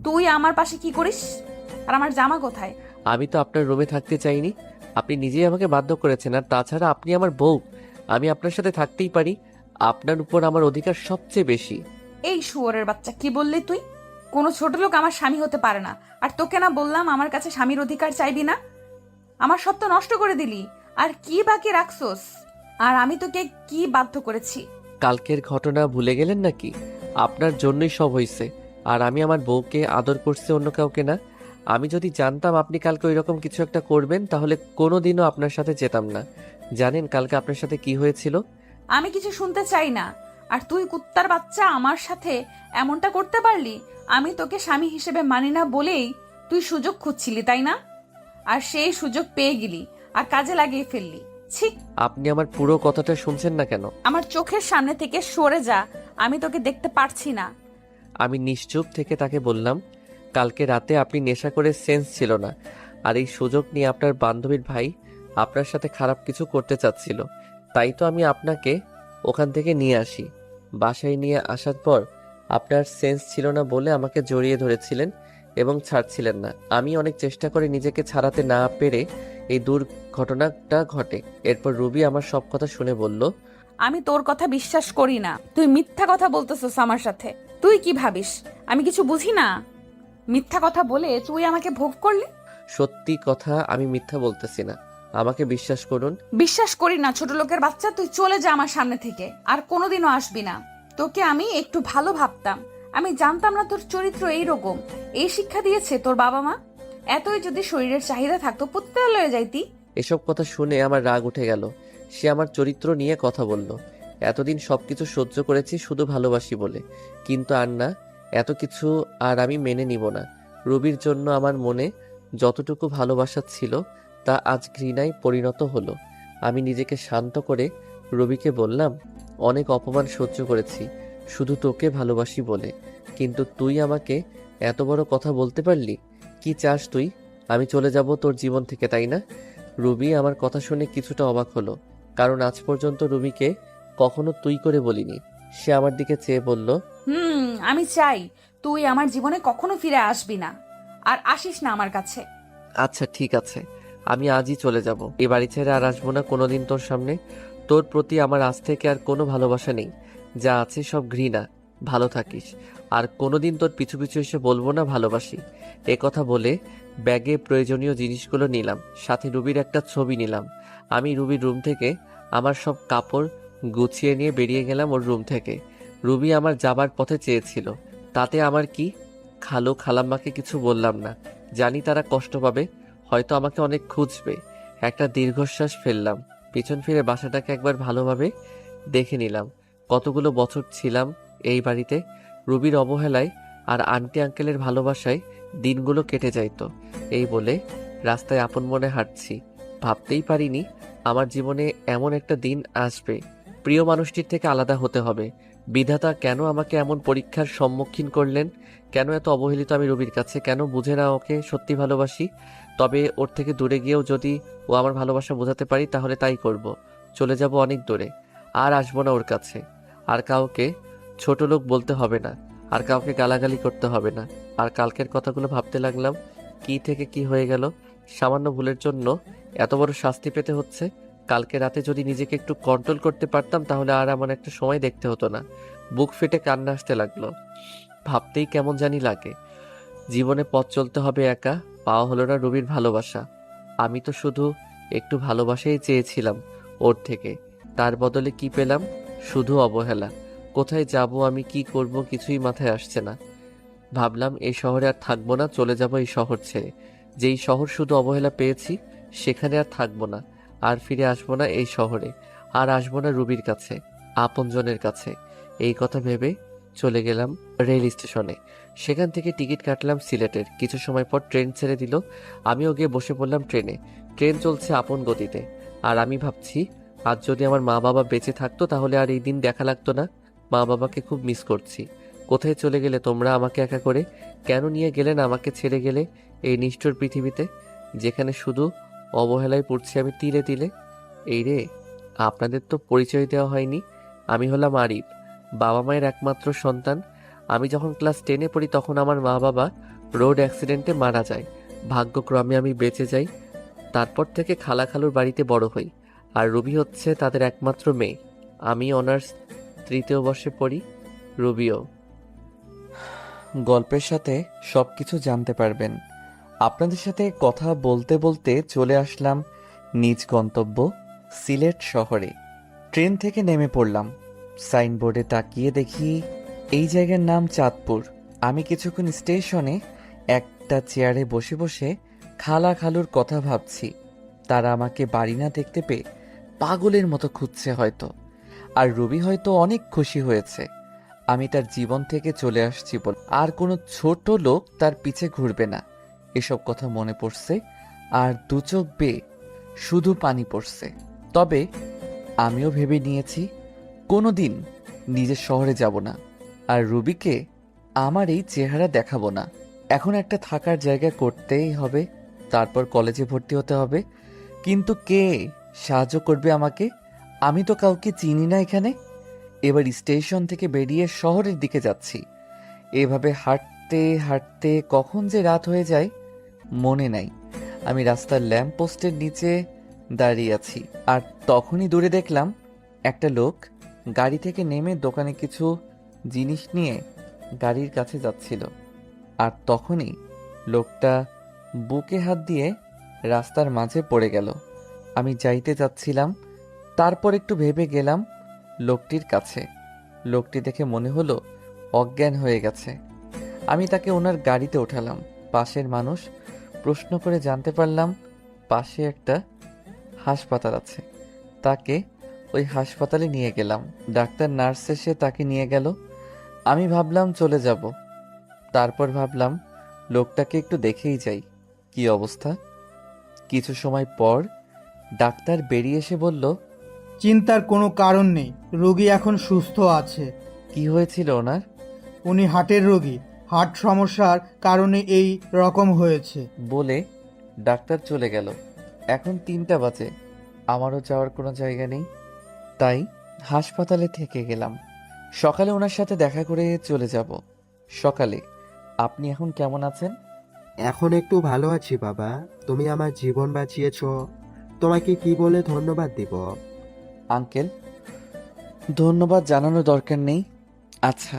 তুই আমার পাশে কি করিস? আর আমার জামা কোথায়? আমি তো আপনার রুমে থাকতে চাইনি, আপনি নিজেই আমাকে বাধ্য করেছেন। আর তাছাড়া আপনি আমার বউ, আমি আপনার সাথে থাকতেই পারি। আপনার উপর আমার অধিকার সবচেয়ে বেশি। এই শুয়োরের বাচ্চা, কি বললি তুই? কোনো ছোট লোক আমার স্বামী হতে পারে না। আর তোকে না বললাম আমার কাছে স্বামীর অধিকার চাইবি না? আমার সব তো নষ্ট করে দিলি। আর কি বাকি রাখছোস? আর আমি তোকে কি বাধ্য করেছি? কালকের ঘটনা ভুলে গেলেন নাকি? আপনার জন্যই সব হয়েছে। আর আমি আমার বউকে আদর করছি, অন্য কাউকে না। আমি যদি জানতাম আপনি কালকে ওইরকম কিছু একটা করবেন, তাহলে কোনোদিনও আপনার সাথে যেতাম না। জানেন কালকে আপনার সাথে কি হয়েছিল? আমি কিছু শুনতে চাই না। আর তুই কুত্তার বাচ্চা আমার সাথে এমনটা করতে পারলি? আমি তোকে স্বামী হিসেবে মানি না বলেই তুই সুযোগ খুঁজছিলি, তাই না? আর সেই সুযোগ পেয়ে গেলি আর কাজে লাগিয়ে ফেললি। ছি! আপনি আমার পুরো কথাটা শুনছেন না কেন? আমার চোখের সামনে থেকে সরে যা। আমি তোকে দেখতে পারছি না। আমি নিশ্চুপ থেকে তাকে বললাম, কালকে রাতে আপনি নেশা করে সেন্স ছিল না। আর এই সুযোগ নিয়ে আপনার বান্ধবীর ভাই আপনার সাথে খারাপ কিছু করতে চাচ্ছিল। তাই তো আমি আপনাকে ওখান থেকে নিয়ে আসি। বাসায় নিয়ে আসার পর আপনার সেন্স ছিল না বলে আমাকে জড়িয়ে ধরেছিলেন এবং ছাড়ছিলেন না। আমি অনেক চেষ্টা করে নিজেকে ছাড়াতে না পেরে এই দুর্ঘটনাটা ঘটে। এরপর রুবি আমার সব কথা শুনে বলল, আমি তোর কথা বিশ্বাস করি না। তুই মিথ্যা কথা বলতেছস আমার সাথে। তুই কি ভাবিস আমি কিছু বুঝি না? মিথ্যা কথা বলে তুই আমাকে ভোগ করলি। সত্যি কথা, আমি মিথ্যা বলতেছি না, আমাকে বিশ্বাস করুন। বিশ্বাস করি না ছোট লোকের বাচ্চা। তুই চলে যা আমার সামনে থেকে। আর কোনোদিনও আসবি না। তোকে আমি একটু ভালো ভাবতাম। আমি জানতাম না তোর চরিত্র এইরকম। এই শিক্ষা দিয়েছে তোর বাবা মা। এতই যদি শরীরের চাহিদা থাকতো পুত্রালয়ে যাইতি। এসব কথা শুনে আমার রাগ উঠে গেল। সে আমার চরিত্র নিয়ে কথা বলল। এতদিন সবকিছু সহ্য করেছি শুধু ভালোবাসি বলে, কিন্তু আর না, এত কিছু আর আমি মেনে নিব না। রবির জন্য আমার মনে যতটুকু ভালোবাসা ছিল তা আজ ঘৃণায় পরিণত হলো। আমি নিজেকে শান্ত করে রবিকে বললাম, অনেক অপমান সহ্য করেছি শুধু তোকে ভালোবাসি বলে, কিন্তু তুই আমাকে এত বড় কথা বলতে পারলি? কি চাস তুই? আমি চলে যাব তোর জীবন থেকে, তাই না? রুবি আমার কথা শুনে কিছুটা অবাক হলো, কারণ আজ পর্যন্ত রুবিকে কখনো তুই করে বলিনি। সে আমার দিকে চেয়ে বলল, আমি চাই তুই আমার জীবনে কখনো ফিরে আসবি না। আর আসিস না আমার কাছে। আচ্ছা ঠিক আছে, আমি আজই চলে যাব। এ বাড়ি ছেড়ে আর আসবো না কোনোদিন তোর সামনে। তোর প্রতি আমার আজ থেকে আর কোনো ভালোবাসা নেই, যা আছে সব ঘৃণা। ভালো থাকিস। আর কোনোদিন তোর পিছু পিছু এসে বলবো না ভালোবাসি। এ কথা বলে ব্যাগে প্রয়োজনীয় জিনিসগুলো নিলাম, সাথে রুবির একটা ছবি নিলাম। আমি রুবির রুম থেকে আমার সব কাপড় গুছিয়ে নিয়ে বেরিয়ে গেলাম ওর রুম থেকে। রুবি আমার যাবার পথে চেয়েছিল, তাতে আমার কি? খালু খালাম্মাকে কিছু বললাম না, জানি তারা কষ্ট পাবে, হয়তো আমাকে অনেক খুঁজবে। একটা দীর্ঘশ্বাস ফেললাম, পিছন ফিরে বাসাটাকে একবার ভালোভাবে দেখে নিলাম। কতগুলো বছর ছিলাম এই বাড়িতে। রুবির অবহেলায় আর আন্টি আঙ্কেলের ভালোবাসায় দিনগুলো কেটে যাইতো। এই বলে রাস্তায় আপন মনে হাঁটছি। ভাবতেই পারিনি আমার জীবনে এমন একটা দিন আসবে। প্রিয় মানুষটির থেকে আলাদা হতে হবে। বিধাতা কেন আমাকে এমন পরীক্ষার সম্মুখীন করলেন? কেন এত অবহেলিত আমি রবির কাছে? কেন বুঝে না ওকে সত্যি ভালোবাসি? তবে ওর থেকে দূরে গিয়েও যদি ও আমার ভালোবাসা বোঝাতে পারি তাহলে তাই করব। চলে যাব অনেক দূরে, আর আসবো না ওর কাছে। আর কাউকে ছোট লোক বলতে হবে না, আর কাউকে গালাগালি করতে হবে না। আর কালকের কথাগুলো ভাবতে লাগলাম, কি থেকে কি হয়ে গেল। সামান্য ভুলের জন্য এত বড় শাস্তি পেতে হচ্ছে। কালকে রাতে যদি নিজেকে একটু কন্ট্রোল করতে পারতাম তাহলে আর এমন একটা সময় দেখতে হতো না। বুক ফেটে কান্না আসতে লাগলো। ভাবতেই কেমন জানি লাগে। জীবনে পথ চলতে হবে একা, পাওয়া হলো না রবির ভালোবাসা। আমি তো শুধু একটু ভালোবাসাই চেয়েছিলাম ওর থেকে, তার বদলে কি পেলাম? শুধু অবহেলা। কোথায় যাব, আমি কি করব, কিছুই মাথায় আসছে না। ভাবলাম এই শহরে আর থাকবো না, চলে যাব এই শহর ছেড়ে। যেই শহর শুধু অবহেলা পেয়েছি সেখানে আর থাকবো না। আর ফিরে আসবো না এই শহরে। আর আসবো না রুবির কাছে, আপনজনের কাছে। এই কথা ভেবে চলে গেলাম রেল স্টেশনে। সেখান থেকে টিকিট কাটলাম সিলেটের। কিছু সময় পর ট্রেন ছেড়ে দিল। আমিও গিয়ে বসে পড়লাম ট্রেনে। ট্রেন চলছে আপন গতিতে। আর আমি ভাবছি, আজ যদি আমার মা বাবা বেঁচে থাকতো তাহলে আর এই দিন দেখা লাগতো না। মা বাবাকে খুব মিস করছি। কোথায় চলে গেলে তোমরা আমাকে একা করে? কেন নিয়ে গেলেন আমাকে ছেড়ে গেলে এই নিষ্ঠুর পৃথিবীতে, যেখানে শুধু অবহেলায় পড়ছি আমি তিলে তিলে? এই রে, আপনাদের তো পরিচয় দেওয়া হয়নি। আমি হলাম আরিফ, বাবা মায়ের একমাত্র সন্তান। আমি যখন ক্লাস 10-এ পড়ি তখন আমার মা বাবা রোড অ্যাক্সিডেন্টে মারা যায়। ভাগ্যক্রমে আমি বেঁচে যাই। তারপর থেকে খালা খালুর বাড়িতে বড় হই। আর রুবি হচ্ছে তাদের একমাত্র মেয়ে। আমি অনার্স 3য় বর্ষে পড়ি, রুবিও। গল্পের সাথে সবকিছু জানতে পারবেন। আপনাদের সাথে কথা বলতে বলতে চলে আসলাম নিজ গন্তব্য সিলেট শহরে। ট্রেন থেকে নেমে পড়লাম। সাইনবোর্ডে তাকিয়ে দেখি এই জায়গার নাম চাঁদপুর। আমি কিছুক্ষণ স্টেশনে একটা চেয়ারে বসে বসে খালা খালুর কথা ভাবছি। তারা আমাকে বাড়ি না দেখতে পেয়ে পাগলের মতো খুঁজছে হয়তো। আর রুবি হয়তো অনেক খুশি হয়েছে আমি তার জীবন থেকে চলে আসছি বলে। আর কোনো ছোট লোক তার পিছে ঘুরবে না, এসব কথা মনে পড়ছে। আর দু চোখ বেয়ে শুধু পানি পড়ছে। তবে আমিও ভেবে নিয়েছি কোনোদিন নিজের শহরে যাব না, আর রুবিকে আমার এই চেহারা দেখাবো না। এখন একটা থাকার জায়গা করতেই হবে, তারপর কলেজে ভর্তি হতে হবে। কিন্তু কে সাহায্য করবে আমাকে? আমি তো কাউকে চিনি না এখানে। এবার স্টেশন থেকে বেরিয়ে শহরের দিকে যাচ্ছি। এভাবে হাঁটতে হাঁটতে কখন যে রাত হয়ে যায় মনে নাই। আমি রাস্তার ল্যাম্প পোস্টের নিচে দাঁড়িয়ে আছি, আর তখনই দূরে দেখলাম একটা লোক গাড়ি থেকে নেমে দোকানে কিছু জিনিস নিয়ে গাড়ির কাছে যাচ্ছিল। আর তখনই লোকটা বুকে হাত দিয়ে রাস্তার মাঝে পড়ে গেল। আমি যাইতে যাচ্ছিলাম, তারপর একটু ভেবে গেলাম লোকটির কাছে। লোকটি দেখে মনে হলো অজ্ঞান হয়ে গেছে। আমি তাকে ওনার গাড়িতে ওঠালাম। পাশের মানুষ প্রশ্ন করে জানতে পারলাম পাশে একটা হাসপাতাল আছে। তাকে ওই হাসপাতালে নিয়ে গেলাম। ডাক্তার নার্স এসে তাকে নিয়ে গেল। আমি ভাবলাম চলে যাব, তারপর ভাবলাম লোকটাকে একটু দেখেই যাই কি অবস্থা। কিছু সময় পর ডাক্তার বেরিয়ে এসে বলল, চিন্তার কোনো কারণ নেই, রোগী এখন সুস্থ আছে। কি হয়েছিল ওনার? উনি হার্টের রোগী, হার্ট সমস্যার কারণে এই রকম হয়েছে। বলে ডাক্তার চলে গেল। এখন 3টা বাজে, আমারও যাওয়ার কোনো জায়গা নেই, তাই হাসপাতালে থেকে গেলাম। সকালে ওনার সাথে দেখা করে চলে যাব। সকালে আপনি এখন কেমন আছেন? এখন একটু ভালো আছি বাবা। তুমি আমার জীবন বাঁচিয়েছো, তোমাকে কি বলে ধন্যবাদ দিব? আঙ্কেল, ধন্যবাদ জানানোর দরকার নেই। আচ্ছা,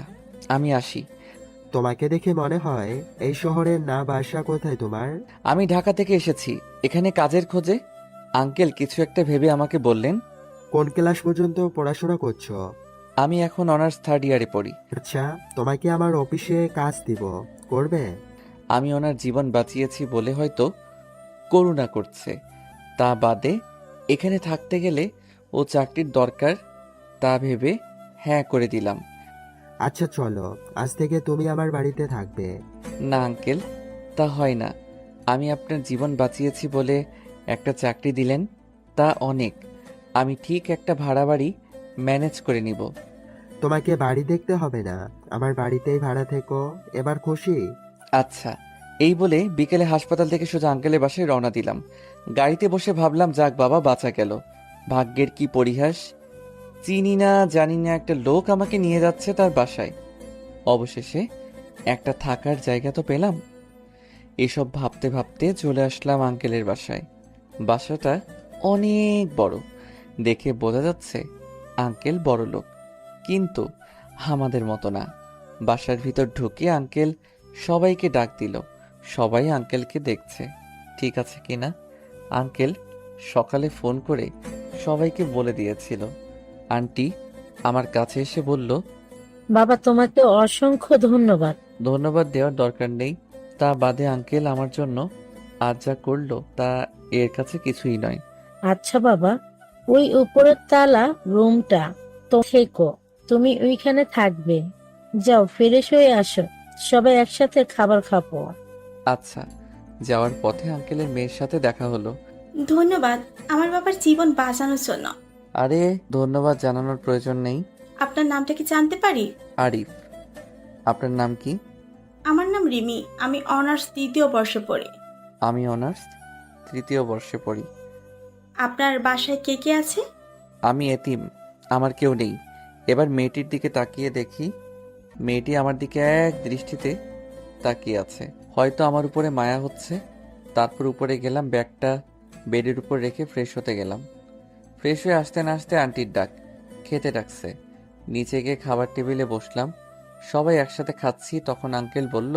আমি আসি। তোমাকে দেখে মনে হয় এই শহরের না বাসা কোথায় তোমার? আমি ঢাকা থেকে এসেছি এখানে কাজের খোঁজে। আঙ্কেল কিছু একটা ভেবে আমাকে বললেন, কোন ক্লাস পর্যন্ত পড়াশোনা করছো? আমি এখন অনার্স 3rd ইয়ারে পড়ি। আচ্ছা, তোমাকে আমার অফিসে কাজ দিব, করবে? আমি ওনার জীবন বাঁচিয়েছি বলে হয়তো করুণা করছে, তা বাদে এখানে থাকতে গেলে ও চাকরির দরকার, তা ভেবে হ্যাঁ করে দিলাম। আচ্ছা চলো, আজ থেকে তুমি আমার বাড়িতে থাকবে। না আঙ্কেল, তা হয় না। আমি আপনার জীবন বাঁচিয়েছি বলে একটা চাকরি দিলেন, তা অনেক। আমি ঠিক একটা ভাড়া বাড়ি ম্যানেজ করে নিব। তোমাকে বাড়ি দেখতে হবে না, আমার বাড়িতেই ভাড়া থেকো। এবার খুশি? আচ্ছা, এই বলে বিকেলে হাসপাতাল থেকে সোজা আঙ্কেলের বাসায় রওনা দিলাম। গাড়িতে বসে ভাবলাম, যাক বাবা, বাঁচা গেল। ভাগ্যের কি পরিহাস! চিনি না জানি না একটা লোক আমাকে নিয়ে যাচ্ছে তার বাসায়। অবশেষে একটা থাকার জায়গা তো পেলাম। এসব ভাবতে ভাবতে চলে আসলাম আঙ্কেলের বাসায়। বাসাটা অনেক বড়, দেখে বোঝা যাচ্ছে আঙ্কেল বড় লোক, কিন্তু আমাদের মতো না। বাসার ভিতর ঢুকে আঙ্কেল সবাইকে ডাক দিল। সবাই আঙ্কেলকে দেখছে ঠিক আছে কিনা। আঙ্কেল সকালে ফোন করে সবাইকে বলে দিয়েছিল। আন্টি আমার কাছে এসে বলল, বাবা, তোমাকে অসংখ্য ধন্যবাদ। ধন্যবাদ দেওয়ার দরকার নেই। তা বাদে আঙ্কেল আমার জন্য আজ যা করলো তা এর কাছে কিছুই নয়। আচ্ছা বাবা, ওই উপরের তালা রুমটা তো থেকো, তুমি ওইখানে থাকবে। যাও, ফ্রেশ হয়ে আসো, সবাই একসাথে খাবার খাবো। আচ্ছা। যাওয়ার পথে আঙ্কেলের মেয়ের সাথে দেখা হলো। ধন্যবাদ আমার বাবার জীবন বাঁচানোর জন্য। আরে ধন্যবাদ জানানোর প্রয়োজন নেই। আপনার নামটা কি জানতে পারি? আরিফ। আপনার নাম কি? আমার নাম রিমি, আমি অনার্স 3য় বর্ষে পড়ি। আমি অনার্স 3য় বর্ষে পড়ি। আপনার বাসায় কে কে আছে? আমি এতিম, আমার কেউ নেই। এবার মেয়েটির দিকে তাকিয়ে দেখি মেয়েটি আমার দিকে এক দৃষ্টিতে তাকিয়ে আছে, হয়তো আমার উপরে মায়া হচ্ছে। তারপর উপরে গেলাম, ব্যাগটা বেডের উপর রেখে ফ্রেশ হতে গেলাম। ফ্রেশ হয়ে আসতে না আসতে আন্টির ডাক, খেতে ডাকছে। নিচে গিয়ে খাবার টেবিলে বসলাম, সবাই একসাথে খাচ্ছি। তখন আঙ্কেল বলল,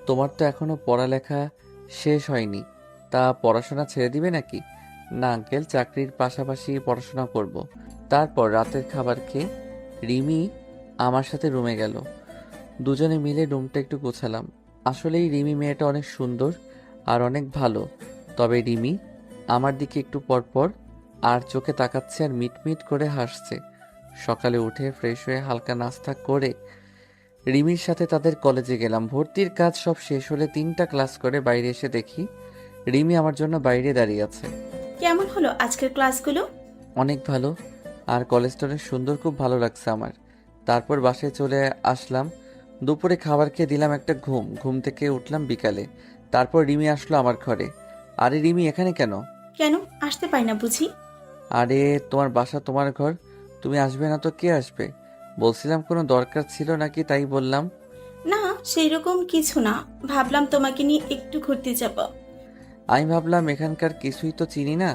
তোমার তো এখনো পড়ালেখা শেষ হয়নি, তা পড়াশোনা ছেড়ে দিবে নাকি? না আঙ্কেল, চাকরির পাশাপাশি পড়াশোনা করব। তারপর রাতের খাবার খেয়ে রিমি আমার সাথে রুমে গেল। দুজনে মিলে রুমটা একটু গোছালাম। আসলেই রিমি মেয়েটা অনেক সুন্দর আর অনেক ভালো। তবে রিমি আমার দিকে একটু পরপর আর চোখে তাকাচ্ছে আর মিটমিট করে হাসছে। সকালে উঠে ফ্রেশ হয়ে হালকা নাস্তা করে রিমির সাথে তাদের কলেজে গেলাম। ভর্তির কাজ সব শেষ হলে 3টা ক্লাস করে বাইরে এসে দেখি রিমি আমার জন্য বাইরে দাঁড়িয়ে আছে। কেমন হলো আজকের ক্লাসগুলো? অনেক ভালো, আর কলেজটা অনেক সুন্দর, খুব ভালো লাগছে আমার। তারপর বাসায় চলে আসলাম। দুপুরে খাবার খেয়ে দিলাম একটা ঘুম থেকে উঠলাম বিকালে। তারপর রিমি আসলো আমার ঘরে। আরে রিমি, এখানে কেন? কেন আসতে পারি না বুঝি? আরে তোমার বাসা, তোমার ঘর, তুমি আসবে না তো কে আসবে? বলছিলাম কোনো দরকার ছিল নাকি, তাই বললাম। না, সেই রকম কিছু না, ভাবলাম তোমাকে নিয়ে একটু ঘুরতে যাব। আমি ভাবলাম এখানকার কিছুই তো চিনি না,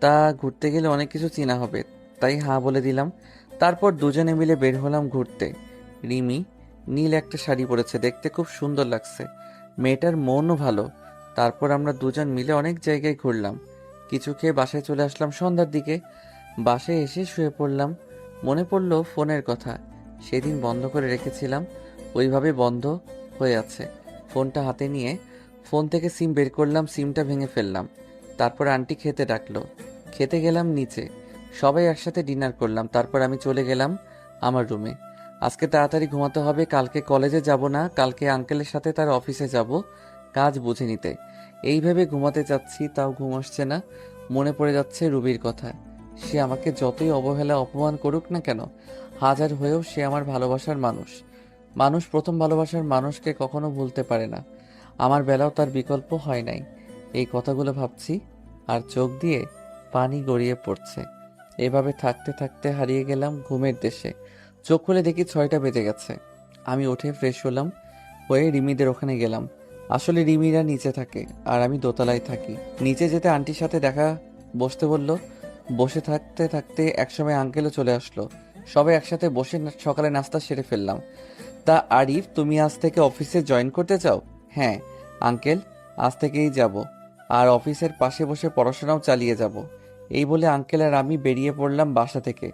তা ঘুরতে গেলে অনেক কিছু চেনা হবে, তাই হ্যাঁ বলে দিলাম। তারপর দুজনে মিলে বের হলাম ঘুরতে। রিমি নীল একটা শাড়ি পরেছে, দেখতে খুব সুন্দর লাগছে। মেয়েটার মনও ভালো। তারপর আমরা দুজন মিলে অনেক জায়গায় ঘুরলাম। কিছু খেয়ে বাসায় চলে আসলাম সন্ধ্যার দিকে। বাসায় এসে শুয়ে পড়লাম। মনে পড়লো ফোনের কথা, সেদিন বন্ধ করে রেখেছিলাম, ওইভাবে বন্ধ হয়ে আছে। ফোনটা হাতে নিয়ে ফোন থেকে সিম বের করলাম, সিমটা ভেঙে ফেললাম। তারপর আন্টি খেতে ডাকলো, খেতে গেলাম নিচে। সবাই একসাথে ডিনার করলাম। তারপর আমি চলে গেলাম আমার রুমে। আজকে তাড়াতাড়ি ঘুমাতে হবে, কালকে কলেজে যাব না, কালকে আঙ্কেলের সাথে তার অফিসে যাব কাজ বুঝে নিতে। এইভাবে ঘুমাতে যাচ্ছি, তাও ঘুম আসছে না। মনে পড়ে যাচ্ছে রুবির কথা। সে আমাকে যতই অবহেলা অপমান করুক না কেন, হাজার হয়েও সে আমার ভালোবাসার মানুষ। মানুষ প্রথম ভালোবাসার মানুষকে কখনো ভুলতে পারে না। আমার বেলাও তার বিকল্প হয় নাই। এই কথাগুলো ভাবছি আর চোখ দিয়ে পানি গড়িয়ে পড়ছে। এভাবে থাকতে থাকতে হারিয়ে গেলাম ঘুমের দেশে। চোখ খুলে দেখি 6টা বেজে গেছে। আমি উঠে ফ্রেশ হলাম, হয়ে রিমিদের ওখানে গেলাম। আসলে রিমিরা নিচে থাকে আর আমি দোতলায় থাকি। নিচে যেতে আন্টির সাথে দেখা, বসতে বলল। বসে থাকতে থাকতে একসময় আঙ্কেলও চলে আসলো। সবাই একসাথে বসে সকালে নাস্তা সেরে ফেললাম। তা আরিফ, তুমি আজ থেকে অফিসে জয়েন করতে চাও? হ্যাঁ আঙ্কেল, আজ থেকেই যাব, আর অফিসের পাশে বসে পড়াশোনাও চালিয়ে যাব। এই বলে আঙ্কেল আর আমি বেরিয়ে পড়লাম বাসা থেকে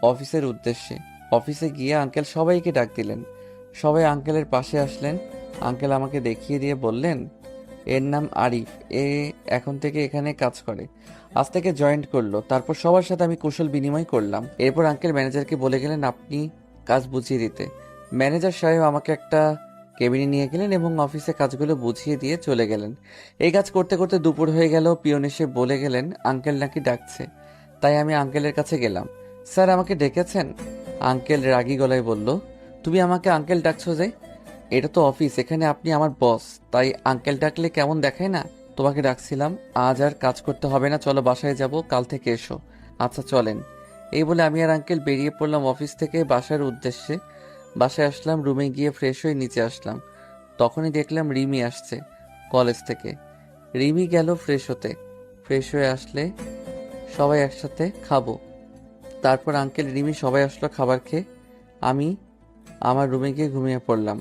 অফিসের উদ্দেশ্যে। অফিসে গিয়ে আঙ্কেল সবাইকে ডাক দিলেন। সবাই আঙ্কেলের পাশে আসলেন। আঙ্কেল আমাকে দেখিয়ে দিয়ে বললেন, এর নাম আরিফ, এ এখন থেকে এখানে কাজ করে, আজ থেকে জয়েন্ট করলো। তারপর সবার সাথে আমি কুশল বিনিময় করলাম। এরপর আঙ্কেল ম্যানেজারকে বলে গেলেন আপনি কাজ বুঝিয়ে দিতে। ম্যানেজার সাহেব আমাকে একটা কেবিনে নিয়ে গেলেন এবং অফিসে কাজগুলো বুঝিয়ে দিয়ে চলে গেলেন। এই কাজ করতে করতে দুপুর হয়ে গেল। পিয়ন এসে বলে গেলেন আঙ্কেল নাকি ডাকছে। তাই আমি আঙ্কেলের কাছে গেলাম। স্যার আমাকে ডেকেছেন? আঙ্কেল রাগী গলায় বলল, তুমি আমাকে আঙ্কেল ডাকছো যে? এটা তো অফিস, এখানে আপনি আমার বস, তাই আঙ্কেল ডাকলে কেমন দেখায় না? তোমাকে ডাকছিলাম, আজ আর কাজ করতে হবে না, চলো বাসায় যাব, কাল থেকে এসো। আচ্ছা চলেন। এই বলে আমি আর আঙ্কেল বেরিয়ে পড়লাম অফিস থেকে বাসার উদ্দেশ্যে। বাসায় আসলাম, রুমে গিয়ে ফ্রেশ হয়ে নিচে আসলাম। তখনই দেখলাম রিমি আসছে কলেজ থেকে। রিমি গেল ফ্রেশ হতে। ফ্রেশ হয়ে আসলে সবাই একসাথে খাবো। তারপর আঙ্কেল, রিমি সবাই আসলো খাবার খেয়ে। আমি আমার রুমে গিয়ে ঘুমিয়ে পড়লাম।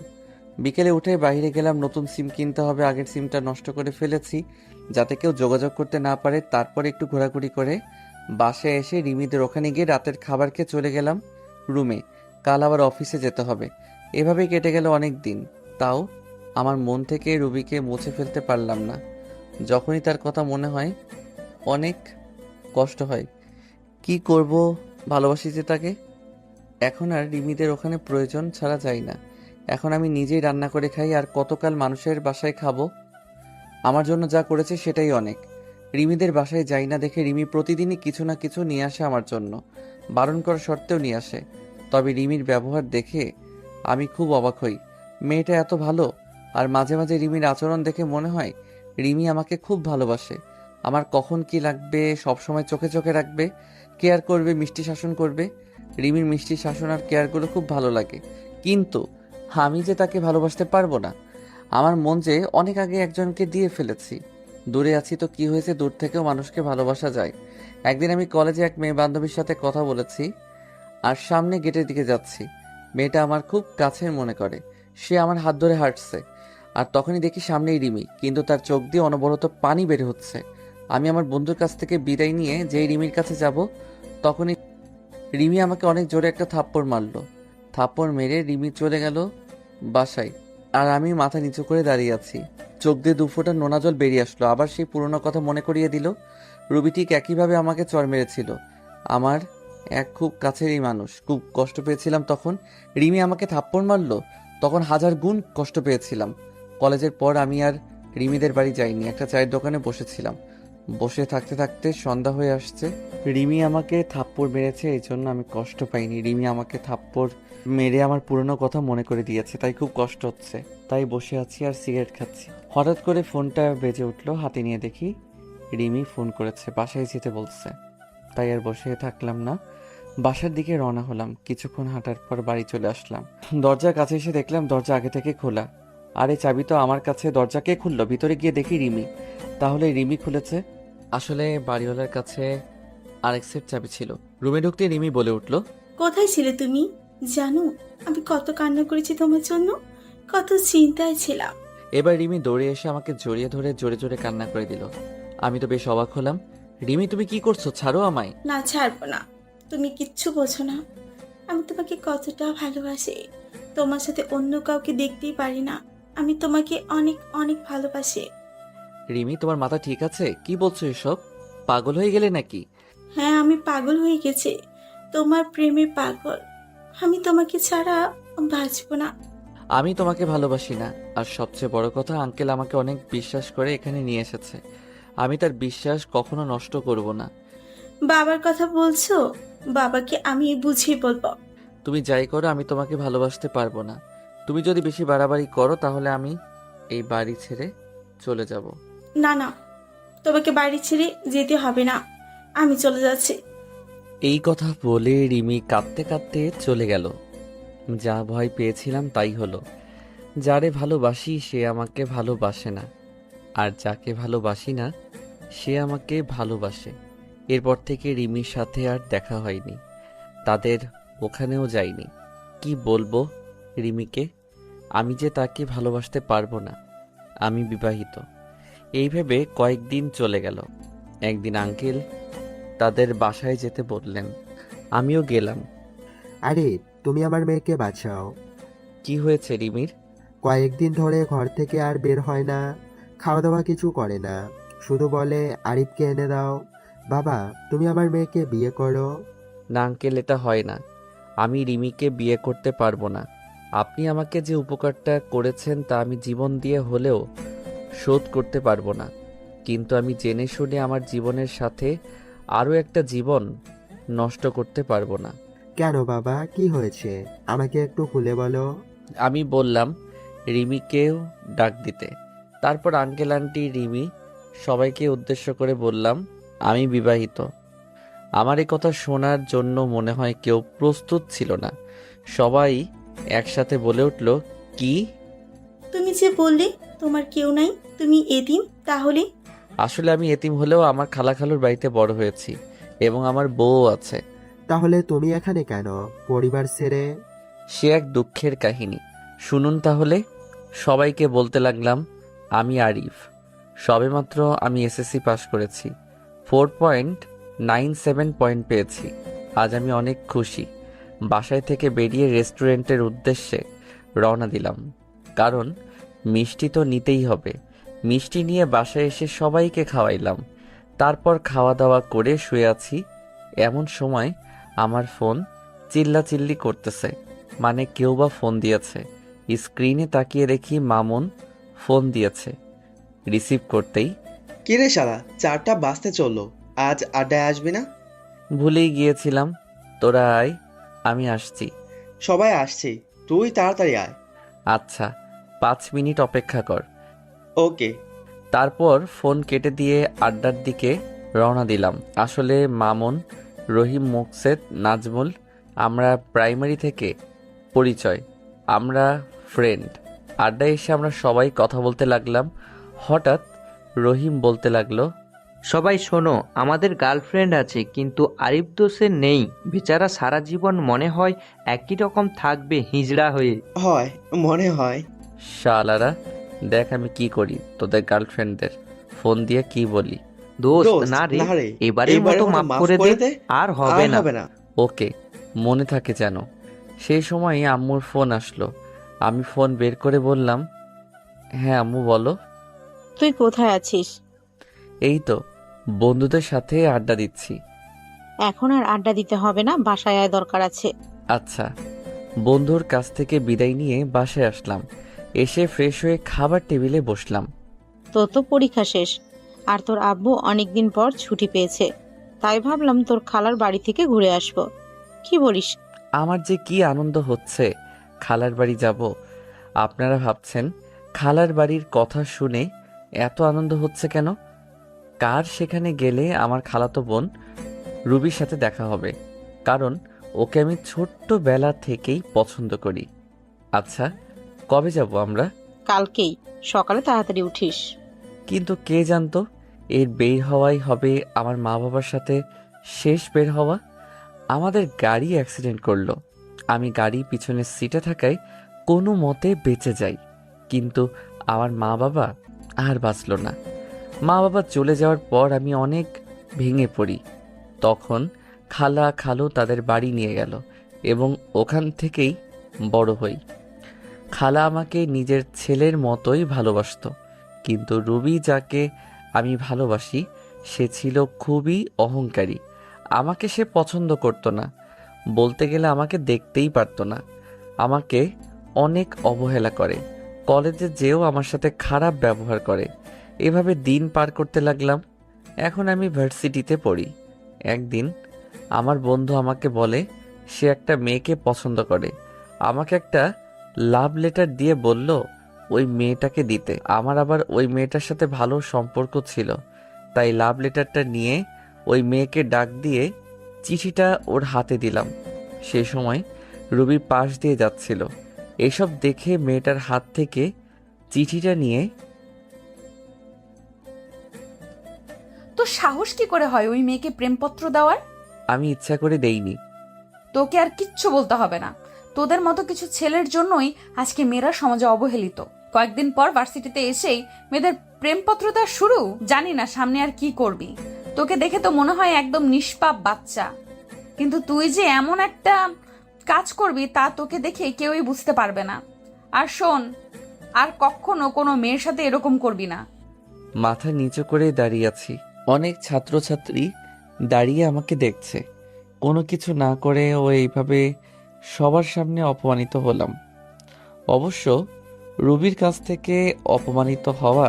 বিকেলে উঠে বাইরে গেলাম, নতুন সিম কিনতে হবে, আগের সিমটা নষ্ট করে ফেলেছি যাতে কেউ যোগাযোগ করতে না পারে। তারপর একটু ঘোরাঘুরি করে বাসায় এসে রিমিদের ওখানে গিয়ে রাতের খাবার খেয়ে চলে গেলাম রুমে। কাল আবার অফিসে যেতে হবে। এভাবেই কেটে গেল অনেক দিন। তাও আমার মন থেকে রুবিকে মুছে ফেলতে পারলাম না। যখনই তার কথা মনে হয় অনেক কষ্ট হয়। কি করব, ভালোবাসি যে তাকে। এখন আর রিমিদের ওখানে প্রয়োজন ছাড়া যাই না। এখন আমি নিজেই রান্না করে খাই, আর কতকাল মানুষের বাসায় খাবো। আমার জন্য যা করেছে সেটাই অনেক। রিমিদের বাসায় যাই না দেখে রিমি প্রতিদিনই কিছু না কিছু নিয়ে আসে আমার জন্য, বারণ করা সত্ত্বেও নিয়ে আসে। তবে রিমির ব্যবহার দেখে আমি খুব অবাক হই। মেয়েটা এত ভালো, আর মাঝে মাঝে রিমির আচরণ দেখে মনে হয় রিমি আমাকে খুব ভালোবাসে। আমার কখন কি লাগবে সবসময় চোখে চোখে রাখবে, কেয়ার করবে, মিষ্টি শাসন করবে। রিমির মিষ্টি শাসন আর কেয়ারগুলো খুব ভালো লাগে। কিন্তু আমি যে তাকে ভালোবাসতে পারবো না। আমার মন যে অনেক আগে একজনকে দিয়ে ফেলেছি। দূরে আছি তো কি হয়েছে, দূর থেকেও মানুষকে ভালোবাসা যায়। একদিন আমি কলেজে এক মেয়ে বান্ধবীর সাথে কথা বলেছি আর সামনে গেটের দিকে যাচ্ছি। মেয়েটা আমার খুব কাছের মনে করে। সে আমার হাত ধরে হাঁটছে আর তখনই দেখি সামনেই রিমি, কিন্তু তার চোখ দিয়ে অনবরত পানি বের হচ্ছে। আমি আমার বন্ধুর কাছ থেকে বিদায় নিয়ে যেই রিমির কাছে যাব, তখনই রিমি আমাকে অনেক জোরে একটা থাপ্পড় মারলো। থাপ্পড় মেরে রিমি চলে গেল বাসায়, আর আমি মাথা নিচু করে দাঁড়িয়ে আছি। চোখ দিয়ে 2 ফোঁটা নোনা জল বেরিয়ে আসলো। আবার সেই পুরনো কথা মনে করিয়ে দিল। রুবি ঠিক একইভাবে আমাকে চড় মেরেছিল। আমার এক খুব কাছেরই মানুষ। খুব কষ্ট পেয়েছিলাম তখন। রিমি আমাকে থাপ্পড় মারলো, তখন 1000 গুণ কষ্ট পেয়েছিলাম। কলেজের পর আমি আর রিমিদের বাড়ি যাইনি। একটা চায়ের দোকানে বসেছিলাম। বসে থাকতে থাকতে সন্ধ্যা হয়ে আসছে। রিমি আমাকে থাপ্পড় মেরেছে, এই জন্য আমি কষ্ট পাইনি। রিমি আমাকে থাপ্পড় মেরে আমার পুরনো কথা মনে করে দিয়েছে, তাই খুব কষ্ট হচ্ছে। তাই বসে আছি আর সিগারেট খাচ্ছি। হঠাৎ করে ফোনটা বেজে উঠলো। হাতে নিয়ে দেখি রিমি ফোন করেছে, বাসায় যেতে বলছে। তাই আর বসে থাকলাম না, বাসার দিকে রওনা হলাম। কিছুক্ষণ হাঁটার পর বাড়ি চলে আসলাম। দরজার কাছে এসে দেখলাম দরজা আগে থেকে খোলা। আরে চাবি তো আমার কাছে, দরজা কে খুললো? ভিতরে গিয়ে দেখি রিমি। তাহলে রিমি খুলেছে। আসলে বাড়িওয়ালার কাছে আরেক সেট চাবি ছিল। রুমে ঢুকতে রিমি বলে উঠলো, কোথায় ছিলে তুমি? জানো আমি কত কান্না করেছি তোমার জন্য, কত চিন্তায় ছিলাম। এবার রিমি দৌড়ে এসে আমাকে জড়িয়ে ধরে জোরে জোরে কান্না করে দিল। আমি তো বেশ অবাক হলাম। রিমি, তুমি কি করছো? ছাড়ো আমায়। না, ছাড়বো না। তুমি কিচ্ছু বোঝো না, আমি তোমাকে কতটা ভালোবাসি। তোমার সাথে অন্য কাউকে দেখতেই পারি না। আমি তোমাকে অনেক অনেক ভালোবাসি। রিমি, তোমার মাথা ঠিক আছে? কি বলছো এসব? পাগল হয়ে গেলে নাকি? হ্যাঁ, আমি পাগল হয়ে গেছি, তোমার প্রেমে পাগল। আমি তোমাকে ছাড়া বাঁচবো না। আমি তোমাকে ভালোবাসি না। আর সবচেয়ে বড় কথা, আঙ্কেল আমাকে অনেক বিশ্বাস করে এখানে নিয়ে এসেছে। আমি তার বিশ্বাস কখনো নষ্ট করব না। বাবার কথা বলছো? বাবাকে আমি বুঝিয়ে বলবো। তুমি যাই করো, আমি তোমাকে ভালোবাসতে পারবো না। তুমি যদি বেশি বাড়াবাড়ি করো তাহলে আমি এই বাড়ি ছেড়ে চলে যাব। না না, তোমাকে বাড়ি ছেড়ে যেতে হবে না, আমি চলে যাচ্ছি। এই কথা বলে রিমি কাঁদতে কাঁদতে চলে গেল। যা ভয় পেয়েছিলাম তাই হলো। যারে ভালোবাসি সে আমাকে ভালোবাসে না, আর যাকে ভালোবাসি না সে আমাকে ভালোবাসে। এরপর থেকে রিমির সাথে আর দেখা হয়নি, তাদের ওখানেও যাইনি। কি বলবো রিমিকে? আমি যে তাকে ভালোবাসতে পারবো না। আমি বিবাহিত। এই ভেবে কয়েকদিন চলে গেল। একদিন আঙ্কেল তাদের বাসায় যেতে বললেন, আমিও গেলাম। আরে তুমি আমার মেয়েকে বাঁচাও। কি হয়েছে রিমির? কয়েকদিন ধরে ঘর থেকে আর বের হয় না, খাওয়া দাওয়া কিছু করে না, শুধু বলে আরিফকে এনে দাও। বাবা, তুমি আমার মেয়েকে বিয়ে করো। না আঙ্কেল, এটা হয় না। আমি রিমিকে বিয়ে করতে পারবো না। আপনি আমাকে যে উপকারটা করেছেন তা আমি জীবন দিয়ে হলেও শোধ করতে পারবো না। কিন্তু আমি জেনে শুনে আমার জীবনের সাথে আরও একটা জীবন নষ্ট করতে পারবো না। কেন বাবা, কি হয়েছে? আমাকে একটু খুলে বলো। আমি বললাম রিমিকেও ডাক দিতে। তারপর আঙ্কেল আন্টি রিমি সবাইকে উদ্দেশ্য করে বললাম, আমি বিবাহিত। আমার এই কথা শোনার জন্য মনে হয় কেউ প্রস্তুত ছিল না। সবাই একসাথে বলে উঠল, কি? তুমি যে বললে তোমার কেউ নাই, তুমি এতিম, তাহলে? আসলে আমি এতিম হলেও আমার খালাখালুর বাড়িতে বড় হয়েছি এবং আমার বউ আছে। তাহলে তুমি এখানে কেন, পরিবার ছেড়ে? সে এক দুঃখের কাহিনী, শুনুন তাহলে। সবাইকে বলতে লাগলাম, আমি আরিফ। সবেমাত্র আমি এসএসসি পাশ করেছি, 4.97 পয়েন্ট পেয়েছি। আজ আমি অনেক খুশি। বাসায় থেকে বেরিয়ে রেস্টুরেন্টের উদ্দেশ্যে রওনা দিলাম, কারণ মিষ্টি তো নিতেই হবে। মিষ্টি নিয়ে বাসায় এসে সবাইকে খাওয়াইলাম। তারপর খাওয়া দাওয়া করে শুয়ে আছি। এমন সময় আমার ফোন চিল্লাচিল্লি করতেছে, মানে কেউ বা ফোন দিয়েছে। স্ক্রিনে তাকিয়ে দেখি মামুন ফোন দিয়েছে। রিসিভ করতেই, কিরে শালা, 4টা বাজতে চললো, আজ আড্ডায় আসবি না? ভুলেই গিয়েছিলাম। তোরা আয়, আমি আসছি। সবাই আসছে, তুই তাড়াতাড়ি আয়। আচ্ছা, 5 মিনিট অপেক্ষা কর। ওকে। তারপর ফোন কেটে দিয়ে আড্ডার দিকে রওনা দিলাম। আসলে মামুন, রহিম, মোকসেদ, নাজমুল, আমরা প্রাইমারি থেকে পরিচয়। আমরা ফ্রেন্ড। আড্ডায় এসে আমরা সবাই কথা বলতে লাগলাম। হঠাৎ রহিম বলতে লাগলো, সবাই শোনো, আমাদের গার্লফ্রেন্ড আছে, কিন্তু আরিফ তো সে নেই। বেচারা সারা জীবন মনে হয় একই রকম থাকবে হিজড়া হয়ে। হয়, মনে হয়। শালারা, দেখ আমি কি করি তোদের গার্লফ্রেন্ডদের। ফোন দিয়ে কি বলি। দোস্ত দোস্ত, না রে, না রে, এবারের মতো মাফ করে দে, আর হবে না। ওকে, মনে থাকে যেন। সেই সময় আম্মুর ফোন আসলো। আমি ফোন বের করে বললাম, হ্যাঁ আম্মু বলো। তুই কোথায় আছিস? এই তো বন্ধুদের সাথে আড্ডা দিচ্ছি। এখন আর আড্ডা দিতে হবে না, বাসায় আয়, দরকার আছে। আচ্ছা। বন্ধুর কাছ থেকে বিদায় নিয়ে বাসায় আসলাম। এসে ফ্রেশ হয়ে খাবার টেবিলে বসলাম। তোর তো পরীক্ষা শেষ, আর তোর আব্বু অনেকদিন পর ছুটি পেয়েছে, তাই ভাবলাম তোর খালার বাড়ি থেকে ঘুরে আসবো। কি বলিস? আমার যে কি আনন্দ হচ্ছে, খালার বাড়ি যাব। আপনারা ভাবছেন খালার বাড়ির কথা শুনে এত আনন্দ হচ্ছে কেন? কার সেখানে গেলে আমার খালাতো বোন রুবির সাথে দেখা হবে, কারণ ওকে আমি ছোট্টবেলা থেকেই পছন্দ করি। আচ্ছা, কবে যাব আমরা? কালকেই সকালে তাড়াতাড়ি উঠিস। কিন্তু কে জানতো এর বের হওয়াই হবে আমার মা বাবার সাথে শেষ বের হওয়া। আমাদের গাড়ি অ্যাক্সিডেন্ট করলো। আমি গাড়ি পিছনের সিটে থাকায় কোনো মতে বেঁচে যাই, কিন্তু আমার মা বাবা আর বাঁচলো না। মা বাবা চলে যাওয়ার পর আমি অনেক ভেঙে পড়ি। তখন খালা খালু তাদের বাড়ি নিয়ে গেল এবং ওখান থেকেই বড় হই। খালা আমাকে নিজের ছেলের মতোই ভালোবাসতো, কিন্তু রুবি যাকে আমি ভালোবাসি সে ছিল খুবই অহংকারী। আমাকে সে পছন্দ করতো না, বলতে গেলে আমাকে দেখতেই পারতো না। আমাকে অনেক অবহেলা করে, কলেজে যেও আমার সাথে খারাপ ব্যবহার করে। এভাবে দিন পার করতে লাগলাম। এখন আমি ভার্সিটিতে পড়ি। একদিন আমার বন্ধু আমাকে বলে সে একটা মেয়েকে পছন্দ করে। আমাকে একটা লাভ লেটার দিয়ে বলল ওই মেয়েটাকে দিতে। আমার আবার ওই মেয়েটার সাথে ভালো সম্পর্ক ছিল, তাই লাভ লেটারটা নিয়ে ওই মেয়েকে ডাক দিয়ে চিঠিটা ওর হাতে দিলাম। সে সময় রুবি পাশ দিয়ে যাচ্ছিল। এসব দেখে মেয়েটার হাত থেকে চিঠিটা নিয়ে, তো সাহস কি করে হয় ওই মেয়েকে প্রেমপত্র দেওয়ার? আমি ইচ্ছা করে দেইনি। তোকে আর কিচ্ছু বলতে হবে না। তোদের মতো কিছু ছেলের জন্যই আজকে মেয়েরা সমাজে অবহেলিত। কয়েকদিন পর ভার্সিটিতে এসেই মেয়েদের প্রেমপত্র দেওয়া শুরু। জানি না সামনে আর কি করবি। তোকে দেখে তো মনে হয় একদম নিষ্পাপ বাচ্চা, কিন্তু তুই যে এমন একটা কাজ করবি তা তোকে দেখে কেউই বুঝতে পারবে না। আর শোন, আর কখনো কোনো মেয়ের সাথে এরকম করবি না। মাথা নিচু করে দাঁড়িয়ে আছি। অনেক ছাত্রছাত্রী দাঁড়িয়ে আমাকে দেখছে। কোনো কিছু না করে ও এইভাবে সবার সামনে অপমানিত হলাম। অবশ্য রুবির কাছ থেকে অপমানিত হওয়া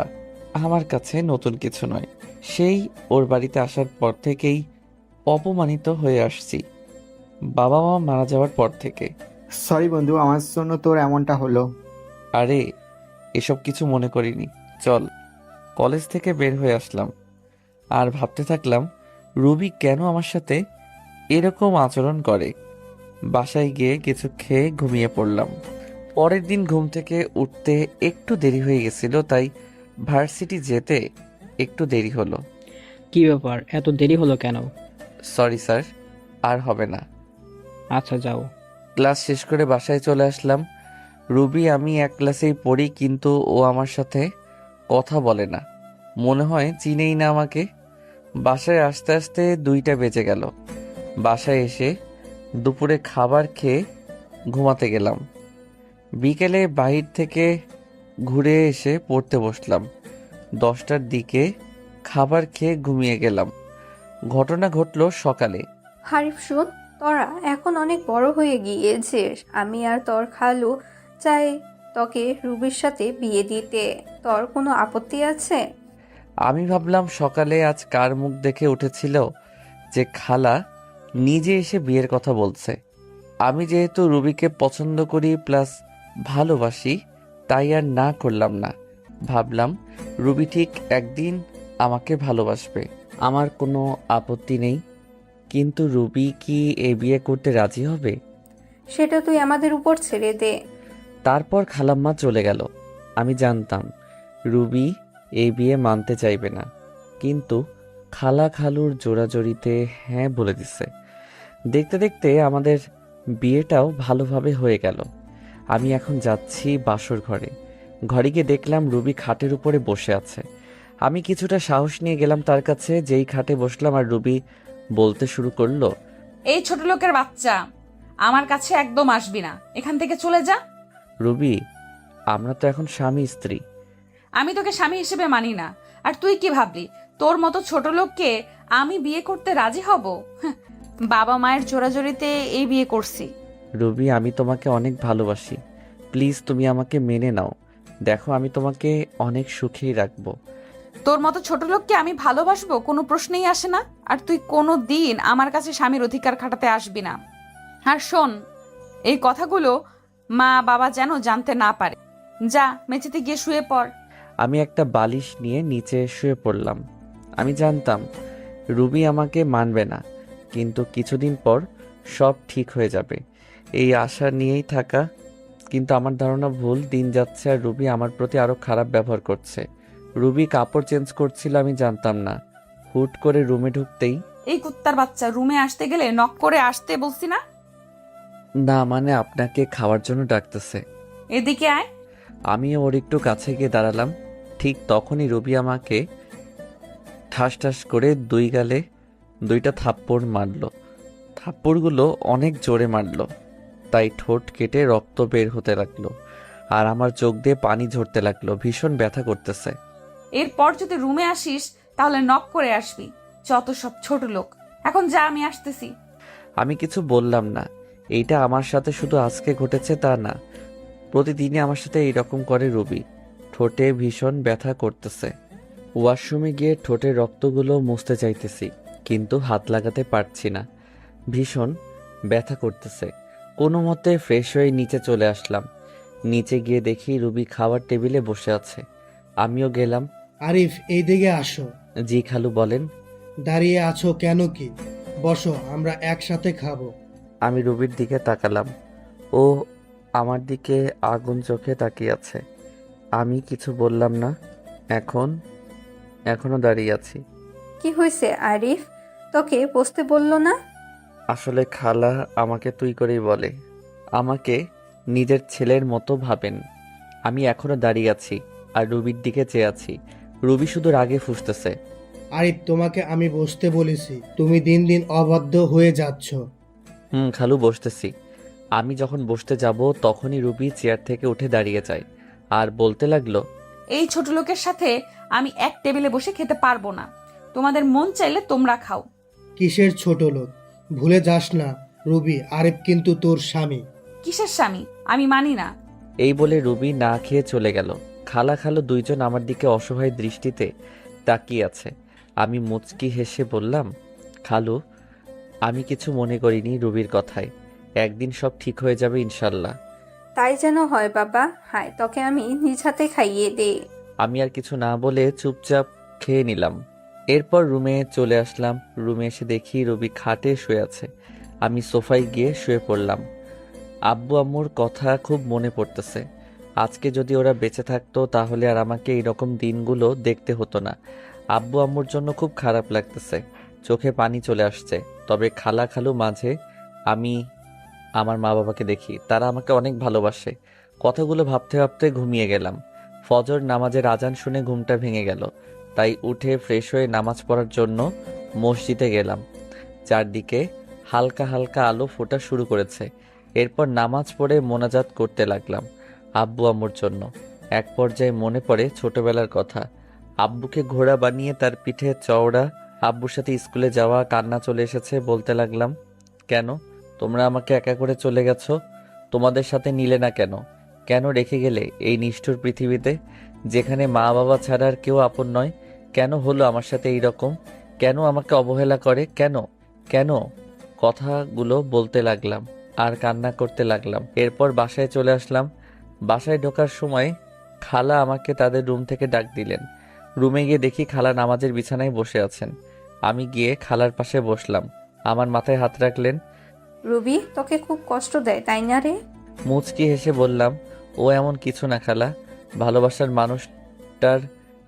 আমার কাছে নতুন কিছু নয়। সেই ওর বাড়িতে আসার পর থেকেই অপমানিত হয়ে আসছি, বাবা মা মারা যাওয়ার পর থেকে। সরি বন্ধু, আমার জন্য তোর এমনটা হলো। আরে এসব কিছু মনে করিনি, চল। কলেজ থেকে বের হয়ে আসলাম আর ভাবতে থাকলাম রুবি কেন আমার সাথে এরকম আচরণ করে। বাসায় গিয়ে কিছু খেয়ে ঘুমিয়ে পড়লাম। পরের দিন ঘুম থেকে উঠতে একটু দেরি হয়ে গেছিল, তাই ভার্সিটি যেতে একটু দেরি হলো। কি ব্যাপার, এত দেরি হলো কেন? সরি স্যার, আর হবে না। আচ্ছা যাও। ক্লাস শেষ করে বাসায় চলে আসলাম। রুবি আমি এক ক্লাসেই পড়ি, কিন্তু ও আমার সাথে কথা বলে না, মনে হয় চিনেই না আমাকে। বাসায় আসতে আসতে 2টা বেজে গেল। বাসায় এসে দুপুরে খাবার খেয়ে ঘুমাতে গেলাম। বিকেলে বাহির থেকে ঘুরে এসে পড়তে বসলাম। 10টার দিকে খাবার খেয়ে ঘুমিয়ে গেলাম। ঘটনা ঘটলো সকালে। হারিফ শোন, তোরা এখন অনেক বড় হয়ে গিয়েছিস। আমি আর তোর খালু চাই তোকে রুবির সাথে বিয়ে দিতে। তোর কোনো আপত্তি আছে? আমি ভাবলাম সকালে আজ কার মুখ দেখে উঠেছিল যে খালা নিজে এসে বিয়ের কথা বলছে। আমি যেহেতু রুবিকে পছন্দ করি প্লাস ভালোবাসি, তাই আর না করলাম না। ভাবলাম রুবি ঠিক একদিন আমাকে ভালোবাসবে, আমার কোনো আপত্তি নেই। কিন্তু রুবি কি এ বিয়ে করতে রাজি হবে? সেটা তুই আমাদের উপর ছেড়ে দে। তারপর খালাম্মা চলে গেল। আমি জানতাম রুবি এই বিয়ে মানতে চাইবে না, কিন্তু খালা খালুর জোড়াজড়িতে হ্যাঁ বলে দিছে। দেখতে দেখতে আমাদের বিয়েটাও ভালোভাবে হয়ে গেল। আমি এখন যাচ্ছি বাসর ঘরে। ঘরে গিয়ে দেখলাম রুবি খাটের উপরে বসে আছে। আমি কিছুটা সাহস নিয়ে গেলাম তার কাছে। যেই খাটে বসলাম আর রুবি বলতে শুরু করলো, এই ছোট লোকের বাচ্চা, আমার কাছে একদম আসবি না, এখান থেকে চলে যা। রুবি, আমরা তো এখন স্বামী স্ত্রী। আমি তোকে স্বামী হিসেবে মানি না। আর তুই কি ভাবলি তোর মতো ছোট লোককে আমি বিয়ে করতে রাজি হব? হ্যাঁ, বাবা মায়ের জোরাজোরিতে এই বিয়ে করছি। রুবি, আমি তোমাকে অনেক ভালোবাসি, প্লিজ তুমি আমাকে মেনে নাও। দেখো, আমি তোমাকে অনেক সুখেই রাখবো। তোর মতো ছোট লোককে আমি ভালোবাসবো কোনো প্রশ্নেই আসে না। আর তুই কোনো দিন আমার কাছে স্বামীর অধিকার খাটাতে আসবি না। আর শোন, এই কথাগুলো মা বাবা যেন জানতে না পারে। যা, মেঝেতে গিয়ে শুয়ে পড়। আমি একটা বালিশ নিয়ে নিচে শুয়ে পড়লাম। আমি জানতাম রুবি আমাকে মানবে না, কিন্তু কিছুদিন পর সব ঠিক হয়ে যাবে এই আশা নিয়েই থাকা। কিন্তু আমার ধারণা ভুল। দিন যাচ্ছে আর রুবি আমার প্রতি আরো খারাপ ব্যবহার করছে। রুবি কাপড় চেঞ্জ করছিল, আমি জানতাম না। হুট করে রুমে ঢুকতেই, এই কুত্তার বাচ্চা, রুমে আসতে গেলে নক করে আসতে বলছি না? না মানে আপনাকে খাওয়ার জন্য ডাকতেছে। এদিকে আয়। আমি ওর একটু কাছে গিয়ে দাঁড়ালাম। ঠিক তখনই রুবি আমাকে ঠাস ঠাস করে দুই গালে দুইটা থাপ্পড় মারলো। থাপ্পড়গুলো অনেক জোরে মারলো, তাই ঠোঁট কেটে রক্ত বের হতে লাগলো আর আমার চোখ দিয়ে পানি ঝরতে লাগলো। ভীষণ ব্যথা করতেছে। এরপর যদি রুমে আসিস তাহলে নক করে আসবি। যত সব ছোট লোক। এখন যা, আমি আসতেছি। আমি কিছু বললাম না। এইটা আমার সাথে শুধু আজকে ঘটেছে তা না, প্রতিদিনই আমার সাথে এইরকম করে রুবি। ঠোঁটে ভীষণ ব্যথা করতেছে। ওয়াশরুমে গিয়ে ঠোঁটের রক্তগুলো মুছতে চাইতেছি, কিন্তু হাত লাগাতে পারছি না। ভীষণ ব্যথা করতেছে। কোনো মতে ফ্রেশ হয়ে নিচে চলে আসলাম। নিচে গিয়ে দেখি রুবি খাওয়ার টেবিলে বসে আছে। আমিও গেলাম। আরিফ, এই দিকে আসো। জি খালু, বলেন। দাঁড়িয়ে আছো কেন? কি বসো, আমরা একসাথে খাবো। আমি রুবির দিকে তাকালাম। ও আমার দিকে আগুন চোখে তাকিয়ে আছে। আমি কিছু বললাম না। এখনো দাঁড়িয়ে আছি। কি হয়েছে আরিফ? তোকে বসতে বললো না? আসলে খালা আমাকে তুই করেই বলে। আমাকে নিজের ছেলের মতো ভাবেন। আমি এখনো দাঁড়িয়ে আছি আর রুবির দিকে চেয়ে আছি। রুবি শুধু রাগে ফুঁসতেছে। আরিফ, তোমাকে আমি বসতে বলেছি, তুমি দিন দিন অবাধ্য হয়ে যাচ্ছ। খালু, বসতেছি। আমি যখন বসতে যাব তখনই রুবি চেয়ার থেকে উঠে দাঁড়িয়ে যায় আর বলতে লাগলো, এই ছোট লোকের সাথে আমি এক টেবিলে বসে খেতে পারবো না। তোমাদের মন চাইলে তোমরা খাও। কিসের ছোট লোক? ভুলে যাস না রুবি, আরিফ কিন্তু তোর স্বামী। কিসের স্বামী? আমি মানি না। এই বলে রুবি না খেয়ে চলে গেল। খালা খালু দুইজন আমার দিকে অসহায় দৃষ্টিতে তাকিয়ে আছে। আমি মুচকি হেসে বললাম, খালু, আমি কিছু মনে করিনি রুবির কথায়। একদিন সব ঠিক হয়ে যাবে ইনশাল্লাহ। তাই যেন হয় বাবা। হায়, তোকে আমি নিজ হাতে খাইয়ে দে। আমি আর কিছু না বলে চুপচাপ খেয়ে নিলাম। এরপর রুমে চলে আসলাম। রুমে এসে দেখি রুবি খাটে শুয়ে আছে। আমি সোফায় গিয়ে শুয়ে পড়লাম। আব্বু আম্মুর কথা খুব মনে পড়তেছে। আজকে যদি ওরা বেঁচে থাকতো তাহলে আর আমাকে এইরকম দিনগুলো দেখতে হতো না। আব্বু আম্মুর জন্য খুব খারাপ লাগতেছে, চোখে পানি চলে আসছে। তবে খালা খালু মাঝে আমি আমার মা বাবাকে দেখি, তারা আমাকে অনেক ভালোবাসে। কথাগুলো ভাবতে ভাবতে ঘুমিয়ে গেলাম। ফজর নামাজের আজান শুনে ঘুমটা ভেঙে গেল, তাই উঠে ফ্রেশ হয়ে নামাজ পড়ার জন্য মসজিদে গেলাম। চারদিকে হালকা হালকা আলো ফোটা শুরু করেছে। এরপর নামাজ পড়ে মোনাজাত করতে লাগলাম আব্বু আম্মুর জন্য। এক পর্যায়ে মনে পড়ে ছোটবেলার কথা। আব্বুকে ঘোড়া বানিয়ে তার পিঠে চওড়া, আব্বুর সাথে স্কুলে যাওয়া, কান্না চলে এসেছে। বলতে লাগলাম, কেন তোমরা আমাকে একা করে চলে গেছো? তোমাদের সাথে নিলে না কেন? কেন রেখে গেলে এই নিষ্ঠুর পৃথিবীতে, যেখানে মা বাবা ছাড়া আর কেউ আপন নয়? কেন হলো আমার সাথে এই রকম? কেন আমাকে অবহেলা করে? কেন কেন? কথাগুলো বলতে লাগলাম আর কান্না করতে লাগলাম। এরপর বাসায় চলে আসলাম। বাসায় ঢোকার সময় খালা আমাকে তাদের রুম থেকে ডাক দিলেন। রুমে গিয়ে দেখি খালা নামাজের বিছানায় বসে আছেন। আমি গিয়ে খালার পাশে বসলাম। আমার মাথায় হাত রাখলেন। রুবি, তোকে খুব কষ্ট দেয় তাই না রে? মুচকি হেসে বললাম, ও এমন কিছু না খালা, ভালোবাসার মানুষটার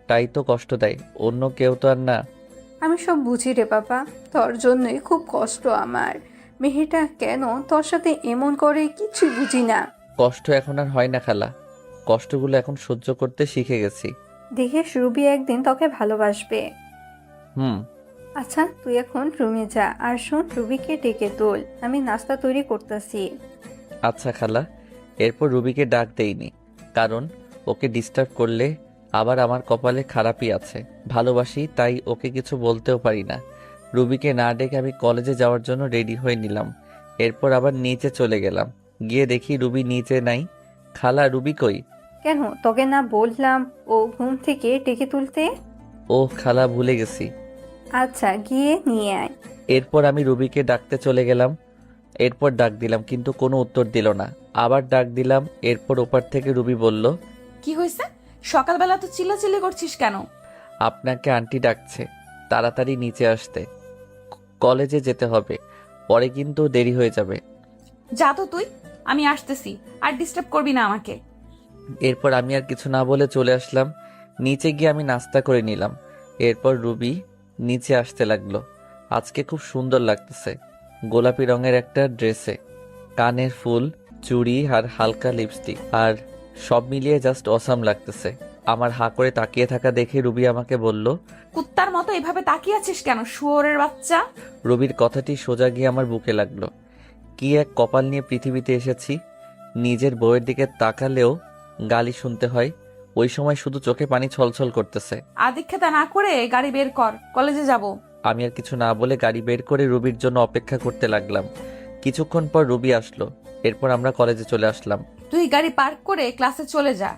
তাই তো কষ্ট দেয়, অন্য কেউ তো আর না। আমি সব বুঝি রে বাবা, তোর জন্যই খুব কষ্ট আমার। মেয়েটা কেন তোর সাথে এমন করে কিছুই বুঝি না। কষ্ট এখন আর হয় না খালা, কষ্টগুলো এখন সহ্য করতে শিখে গেছি। দেখিস রুবি একদিন তোকে ভালোবাসবে। হুম। আচ্ছা তুই এখন রুমে যা, আর শোন রুবিকে ডেকে তোল, আমি নাস্তা তৈরি করতেছি। আচ্ছা খালা। এরপর রুবিকে ডাক দেইনি, কারণ ওকে ডিস্টার্ব করলে আবার আমার কপালে খারাপই আছে। ভালোবাসি তাই ওকে কিছু বলতেও পারি না। রুবিকে না ডেকে আমি কলেজে যাওয়ার জন্য রেডি হয়ে নিলাম। এরপর আবার নিচে চলে গেলাম, গিয়ে দেখি রুবি নিচে নাই। খালা, রুবি কই? কেন তোকে না বললাম ও ঘুম থেকে ডেকে তুলতে? ও খালা, ভুলে গেছি। আচ্ছা গিয়ে নিয়ে আয়। এরপর আমি রুবিকে ডাকতে চলে গেলাম। এরপর ডাক দিলাম কিন্তু কোনো উত্তর দিল না। আবার ডাক দিলাম, এরপর ওপার থেকে রুবি বলল, কি হয়েছে? সকালবেলা তো চিল্লাচিল্লি করছিস কেন? আপনাকে আন্টি ডাকছে, তাড়াতাড়ি নিচে আসতে, কলেজে যেতে হবে, পরে কিন্তু দেরি হয়ে যাবে। যা তো তুই, আমি আসতেছি, আর ডিস্টার্ব করবি না আমাকে। এরপর আমি আর কিছু না বলে চলে আসলাম। নিচে গিয়ে আমি নাস্তা করে নিলাম। এরপর রুবি নিচে আসতে লাগলো। আজকে খুব সুন্দর লাগতেছে, গোলাপি রঙের একটা ড্রেসে, কানের ফুল, চুড়ি আর হালকা লিপস্টিক, আর সব মিলিয়ে জাস্ট অসাম লাগতেছে। আমার হা করে তাকিয়ে থাকা দেখে রুবি আমাকে বলল, কুত্তার মতো এভাবে তাকিয়ে আছিস কেন, শুয়োরের বাচ্চা? রুবির কথাটি সোজা গিয়ে আমার বুকে লাগলো। কি এক কপাল নিয়ে পৃথিবীতে এসেছি, নিজের বউয়ের দিকে তাকালেও গালি শুনতে হয়। ওই সময় শুধু চোখে পানি ছলছল করতেছে। আদিক্ষেতা না করে গাড়ি বের কর, কলেজে যাব। আমি আর কিছু না বলে গাড়ি বের করে রুবির জন্য অপেক্ষা করতে লাগলাম। কিছুক্ষণ পর রুবি আসলো। এরপর আমরা কলেজে চলে আসলাম। তুই গাড়ি পার্ক করে ক্লাসে চলে যা।